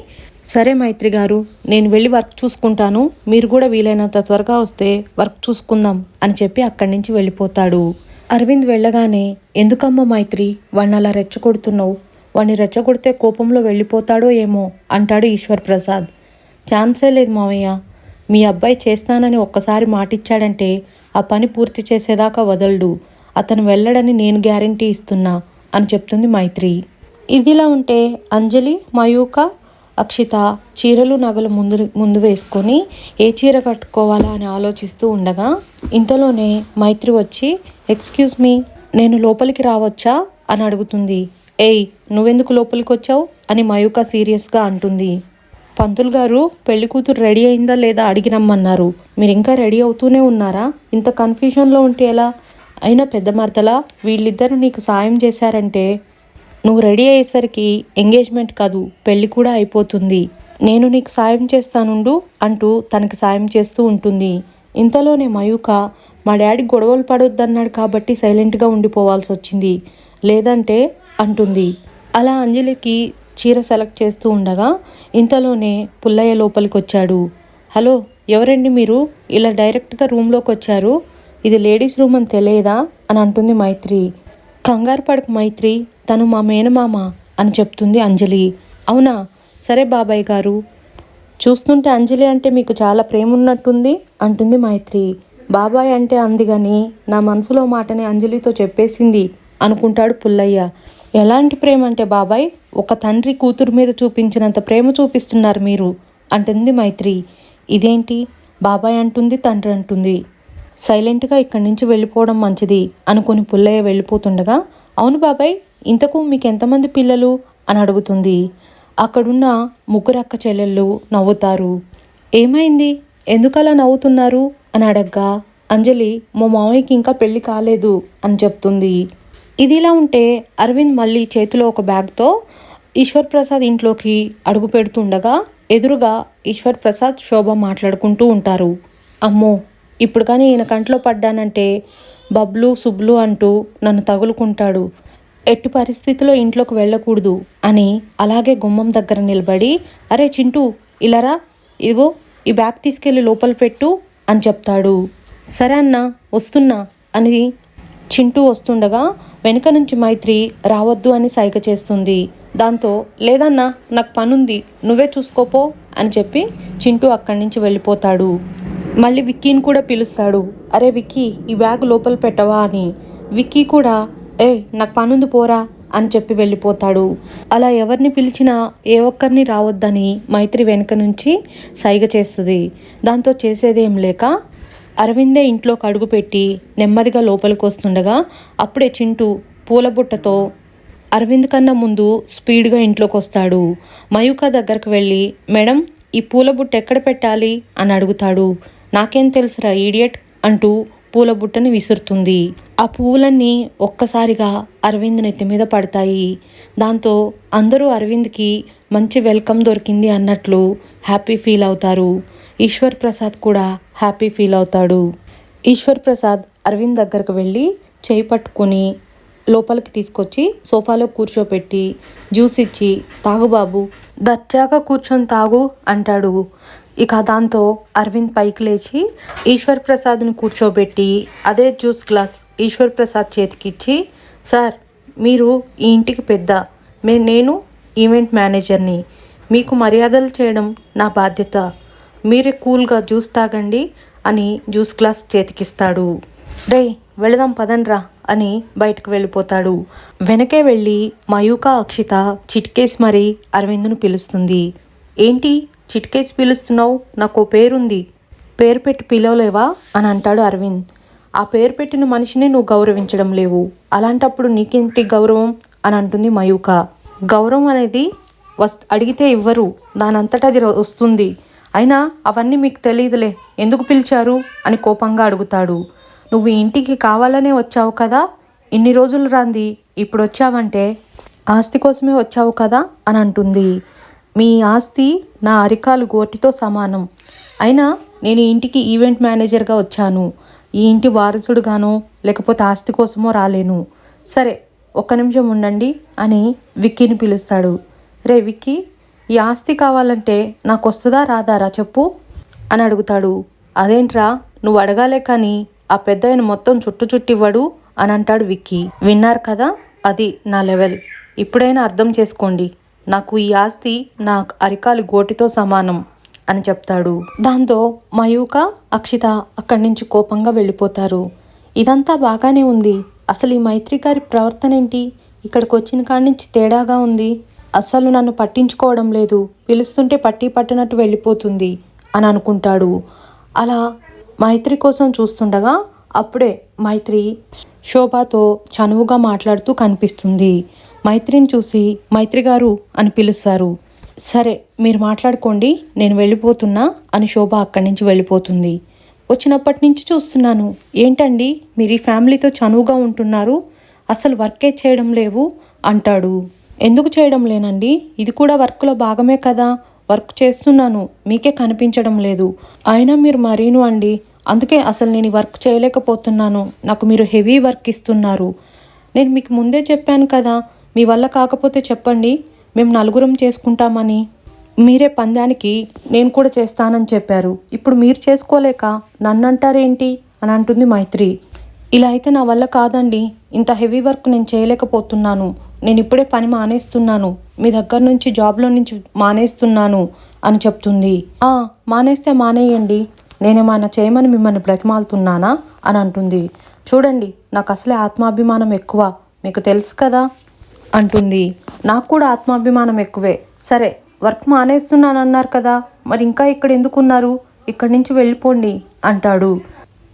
సరే మైత్రి గారు, నేను వెళ్ళి వర్క్ చూసుకుంటాను, మీరు కూడా వీలైనంత త్వరగా వస్తే వర్క్ చూసుకుందాం అని చెప్పి అక్కడి నుంచి వెళ్ళిపోతాడు. అరవింద్ వెళ్ళగానే, ఎందుకమ్మా మైత్రి వాడిని అలా రెచ్చగొడుతున్నావు, వాడిని రెచ్చగొడితే కోపంలో వెళ్ళిపోతాడో ఏమో అంటాడు ఈశ్వర్ ప్రసాద్. ఛాన్సే లేదు మావయ్య, మీ అబ్బాయి చేస్తానని ఒక్కసారి మాటిచ్చాడంటే ఆ పని పూర్తి చేసేదాకా వదలడు, అతను వెళ్ళడని నేను గ్యారంటీ ఇస్తున్నా అని చెప్తుంది మైత్రి. ఇదిలా ఉంటే అంజలి, మయూక, అక్షిత చీరలు నగలు ముందు వేసుకొని ఏ చీర కట్టుకోవాలా అని ఆలోచిస్తూ ఉండగా ఇంతలోనే మైత్రి వచ్చి, ఎక్స్క్యూజ్ మీ, నేను లోపలికి రావచ్చా అని అడుగుతుంది. ఏయ్, నువ్వెందుకు లోపలికి వచ్చావు అని మయూక సీరియస్గా అంటుంది. పంతులు గారు, పెళ్లి కూతురు రెడీ అయిందా లేదా అడిగి రమ్మన్నారు, మీరు ఇంకా రెడీ అవుతూనే ఉన్నారా, ఇంత కన్ఫ్యూజన్లో ఉంటే ఎలా, అయినా పెద్ద మరదలా వీళ్ళిద్దరూ నీకు సాయం చేశారంటే నువ్వు రెడీ అయ్యేసరికి ఎంగేజ్మెంట్ కాదు పెళ్ళి కూడా అయిపోతుంది, నేను నీకు సాయం చేస్తానుండు అంటూ తనకి సాయం చేస్తూ ఉంటుంది. ఇంతలోనే మయూక, మా డాడీ గొడవలు పడొద్దన్నాడు కాబట్టి సైలెంట్గా ఉండిపోవాల్సి వచ్చింది, లేదంటే అంటుంది. అలా అంజలికి చీర సెలెక్ట్ చేస్తూ ఉండగా ఇంతలోనే పుల్లయ్య లోపలికి వచ్చాడు. హలో, ఎవరండి మీరు, ఇలా డైరెక్ట్గా రూమ్లోకి వచ్చారు, ఇది లేడీస్ రూమ్ అని తెలియదా అని అంటుంది మైత్రి. కంగారు పడకు మైత్రి, తను మా మేనమామ అని చెప్తుంది అంజలి. అవునా, సరే బాబాయ్ గారు, చూస్తుంటే అంజలి అంటే మీకు చాలా ప్రేమ ఉన్నట్టుంది అంటుంది మైత్రి. బాబాయ్ అంటే అంది కానీ నా మనసులో మాటని అంజలితో చెప్పేసింది అనుకుంటాడు పుల్లయ్య. ఎలాంటి ప్రేమ అంటే బాబాయ్, ఒక తండ్రి కూతురు మీద చూపించినంత ప్రేమ చూపిస్తున్నారు మీరు అంటుంది మైత్రి. ఇదేంటి బాబాయ్ అంటుంది, తండ్రి అంటుంది, సైలెంట్గా ఇక్కడి నుంచి వెళ్ళిపోవడం మంచిది అనుకుని పుల్లయ్య వెళ్ళిపోతుండగా, అవును బాబాయ్, ఇంతకు మీకు ఎంతమంది పిల్లలు అని అడుగుతుంది. అక్కడున్న ముగ్గురు అక్క చెల్లెళ్ళు నవ్వుతారు. ఏమైంది, ఎందుకలా నవ్వుతున్నారు అని అడగ్గా అంజలి, మా మామయ్యకి ఇంకా పెళ్లి కాలేదు అని చెప్తుంది. ఇదిలా ఉంటే అరవింద్ మళ్ళీ చేతిలో ఒక బ్యాగ్తో ఈశ్వర్ ప్రసాద్ ఇంట్లోకి అడుగు పెడుతుండగా ఎదురుగా ఈశ్వర్ ప్రసాద్, శోభ మాట్లాడుకుంటూ ఉంటారు. అమ్మో, ఇప్పుడు కానీ ఈయన కంట్లో పడ్డానంటే బబ్లు సుబ్లు అంటూ నన్ను తగులుకుంటాడు, ఎట్టి పరిస్థితిలో ఇంట్లోకి వెళ్ళకూడదు అని అలాగే గుమ్మం దగ్గర నిలబడి, అరే చింటూ ఇలారా, ఇదిగో ఈ బ్యాగ్ తీసుకెళ్ళి లోపల పెట్టు అని చెప్తాడు. సరే అన్న, వస్తున్నా అని చింటూ వస్తుండగా వెనుక నుంచి మైత్రి రావద్దు అని సైగ చేస్తుంది. దాంతో లేదన్నా, నాకు పనుంది, నువ్వే చూసుకోపో అని చెప్పి చింటూ అక్కడి నుంచి వెళ్ళిపోతాడు. మళ్ళీ విక్కీని కూడా పిలుస్తాడు. అరే విక్కీ, ఈ బ్యాగ్ లోపల పెట్టవా అని. విక్కీ కూడా నాకు పనుంది పోరా అని చెప్పి వెళ్ళిపోతాడు. అలా ఎవరిని పిలిచినా ఏ ఒక్కరిని రావద్దని మైత్రి వెనుక నుంచి సైగ చేస్తుంది. దాంతో చేసేదేం లేక అరవిందే ఇంట్లోకి అడుగుపెట్టి నెమ్మదిగా లోపలికి వస్తుండగా అప్పుడే చింటూ పూలబుట్టతో అరవింద్ కన్నా ముందు స్పీడ్గా ఇంట్లోకి వస్తాడు. మయూక దగ్గరకు వెళ్ళి, మేడం, ఈ పూలబుట్ట ఎక్కడ పెట్టాలి అని అడుగుతాడు. నాకేం తెలుసురా ఈడియట్ అంటూ పూలబుట్టని విసురుతుంది. ఆ పువ్వులన్నీ ఒక్కసారిగా అరవింద్ నెత్తి మీద పడతాయి. దాంతో అందరూ అరవింద్కి మంచి వెల్కమ్ దొరికింది అన్నట్లు హ్యాపీ ఫీల్ అవుతారు. ఈశ్వర్ ప్రసాద్ కూడా హ్యాపీ ఫీల్ అవుతాడు. ఈశ్వర్ ప్రసాద్ అరవింద్ దగ్గరకు వెళ్ళి చేయి పట్టుకొని లోపలికి తీసుకొచ్చి సోఫాలో కూర్చోపెట్టి జ్యూస్ ఇచ్చి, తాగు బాబు, దర్జాగా కూర్చొని తాగు అంటాడు. ఇక దాంతో అరవింద్ పైకి లేచి ఈశ్వర్ ప్రసాద్ని కూర్చోబెట్టి అదే జ్యూస్ గ్లాస్ ఈశ్వర్ ప్రసాద్ చేతికిచ్చి, సార్, మీరు ఈ ఇంటికి పెద్ద, నేను ఈవెంట్ మేనేజర్ని, మీకు మర్యాదలు చేయడం నా బాధ్యత, మీరే కూల్గా జ్యూస్ తాగండి అని జ్యూస్ గ్లాస్ చేతికిస్తాడు. డే వెళదాం పదండ్రా అని బయటకు వెళ్ళిపోతాడు. వెనకే వెళ్ళి మయూక, అక్షిత చిట్కేసి మరీ అరవింద్ను పిలుస్తుంది. ఏంటి చిట్కేసి పిలుస్తున్నావు, నాకు పేరుంది, పేరు పెట్టి పిలవలేవా అని అంటాడు అరవింద్. ఆ పేరు పెట్టిన మనిషిని నువ్వు గౌరవించడం లేవు, అలాంటప్పుడు నీకేంటి గౌరవం అని అంటుంది మయూక. గౌరవం అనేది అడిగితే ఇవ్వరు, దానంతటా అది వస్తుంది. అయినా అవన్నీ మీకు తెలియదులే, ఎందుకు పిలిచారు అని కోపంగా అడుగుతాడు. నువ్వు ఇంటికి కావాలనే వచ్చావు కదా, ఇన్ని రోజులు రాంది ఇప్పుడు వచ్చావంటే ఆస్తి కోసమే వచ్చావు కదా అని అంటుంది. మీ ఆస్తి నా అరికాలు గోటితో సమానం. అయినా నేను ఈ ఇంటికి ఈవెంట్ మేనేజర్గా వచ్చాను, ఈ ఇంటి వారసుడుగానో లేకపోతే ఆస్తి కోసమో రాలేను. సరే ఒక్క నిమిషం ఉండండి అని విక్కీని పిలుస్తాడు. రే విక్కీ, ఈ ఆస్తి కావాలంటే నాకు వస్తుందా రాదారా చెప్పు అని అడుగుతాడు. అదేంట్రా, నువ్వు అడగాలే కానీ ఆ పెద్ద ఆయన మొత్తం చుట్టివ్వడు అని అంటాడు విక్కీ. విన్నారు కదా, అది నా లెవెల్. ఇప్పుడైనా అర్థం చేసుకోండి, నాకు ఈ ఆస్తి నా అరికాలు గోటితో సమానం అని చెప్తాడు. దాంతో మయూక, అక్షిత అక్కడి నుంచి కోపంగా వెళ్ళిపోతారు. ఇదంతా బాగానే ఉంది, అసలు ఈ మైత్రి గారి ప్రవర్తన ఏంటి, ఇక్కడికి వచ్చిన కాడి నుంచి తేడాగా ఉంది, అస్సలు నన్ను పట్టించుకోవడం లేదు, పిలుస్తుంటే పట్టినట్టు వెళ్ళిపోతుంది అని అనుకుంటాడు. అలా మైత్రి కోసం చూస్తుండగా అప్పుడే మైత్రి శోభతో చనువుగా మాట్లాడుతూ కనిపిస్తుంది. మైత్రిని చూసి మైత్రి గారు అని పిలుస్తారు. సరే మీరు మాట్లాడుకోండి, నేను వెళ్ళిపోతున్నా అని శోభ అక్కడి నుంచి వెళ్ళిపోతుంది. వచ్చినప్పటి నుంచి చూస్తున్నాను, ఏంటండి మీరు ఈ ఫ్యామిలీతో చనువుగా ఉంటున్నారు, అసలు వర్కే చేయడం లేవు అంటాడు. ఎందుకు చేయడం లేనండి, ఇది కూడా వర్క్లో భాగమే కదా, వర్క్ చేస్తున్నాను, మీకే కనిపించడం లేదు. అయినా మీరు మరీను అండి, అందుకే అసలు నేను వర్క్ చేయలేకపోతున్నాను, నాకు మీరు హెవీ వర్క్ ఇస్తున్నారు. నేను మీకు ముందే చెప్పాను కదా, మీ వల్ల కాకపోతే చెప్పండి, మేము నలుగురం చేసుకుంటామని. మీరే పందానికి నేను కూడా చేస్తానని చెప్పారు, ఇప్పుడు మీరు చేసుకోలేక నన్ను అంటారేంటి అని అంటుంది మైత్రి. ఇలా అయితే నా వల్ల కాదండి, ఇంత హెవీ వర్క్ నేను చేయలేకపోతున్నాను, నేను ఇప్పుడే పని మానేస్తున్నాను, మీ దగ్గర నుంచి జాబ్లో నుంచి మానేస్తున్నాను అని చెప్తుంది. మానేస్తే మానేయండి, నేనేమైనా చేయమని మిమ్మల్ని బ్రతిమాలుతున్నానా అని అంటుంది. చూడండి నాకు అసలే ఆత్మాభిమానం ఎక్కువ, మీకు తెలుసు కదా అంటుంది. నాకు కూడా ఆత్మాభిమానం ఎక్కువే. సరే వర్క్ మానేస్తున్నాను అన్నారు కదా, మరి ఇంకా ఇక్కడ ఎందుకున్నారు, ఇక్కడి నుంచి వెళ్ళిపోండి అంటాడు.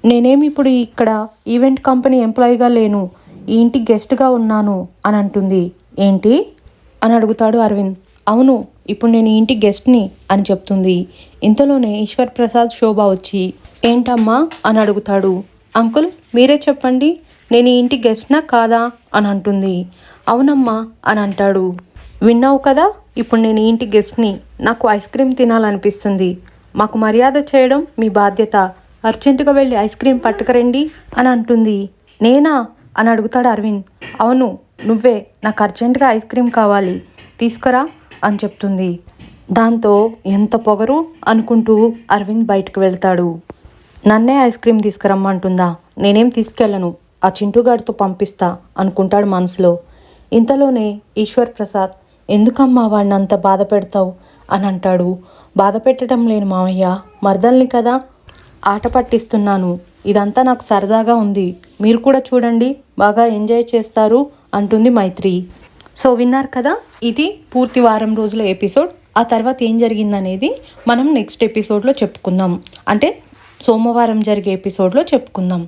నేనేమి ఇప్పుడు ఇక్కడ ఈవెంట్ కంపెనీ ఎంప్లాయీగా లేను, ఈ ఇంటి గెస్ట్గా ఉన్నాను అని అంటుంది. ఏంటి అని అడుగుతాడు అరవింద్. అవును, ఇప్పుడు నేను ఈ ఇంటి గెస్ట్ని అని చెప్తుంది. ఇంతలోనే ఈశ్వర్ ప్రసాద్ శోభ వచ్చి ఏంటమ్మా అని అడుగుతాడు. అంకుల్ మీరే చెప్పండి, నేను ఈ ఇంటి గెస్ట్నా కాదా అని అంటుంది. అవునమ్మా అని అంటాడు. విన్నావు కదా, ఇప్పుడు నేను ఈ ఇంటి గెస్ట్ని, నాకు ఐస్ క్రీమ్ తినాలనిపిస్తుంది, మాకు మర్యాద చేయడం మీ బాధ్యత, అర్జెంటుగా వెళ్ళి ఐస్ క్రీమ్ పట్టుకురండి అని అంటుంది. నేనా అని అడుగుతాడు అరవింద్. అవును నువ్వే, నాకు అర్జెంటుగా ఐస్ క్రీమ్ కావాలి, తీసుకురా అని చెప్తుంది. దాంతో ఎంత పొగరు అనుకుంటూ అరవింద్ బయటకు వెళ్తాడు. నన్నే ఐస్ క్రీమ్ తీసుకురమ్మంటుందా, నేనేం తీసుకెళ్ళను, ఆ చింటూగాడితో పంపిస్తా అనుకుంటాడు మనసులో. ఇంతలోనే ఈశ్వర్ ప్రసాద్ ఎందుకమ్మా వాడిని అంత బాధ పెడతావు అని అంటాడు. బాధ పెట్టడం లేను మావయ్య, మరదల్ని కదా ఆట పట్టిస్తున్నాను, ఇదంతా నాకు సరదాగా ఉంది, మీరు కూడా చూడండి బాగా ఎంజాయ్ చేస్తారు అంటుంది మైత్రి. సో విన్నారు కదా, ఇది పూర్తి వారం రోజుల ఎపిసోడ్. ఆ తర్వాత ఏం జరిగిందనేది మనం నెక్స్ట్ ఎపిసోడ్లో చెప్పుకుందాం, అంటే సోమవారం జరిగే ఎపిసోడ్లో చెప్పుకుందాం.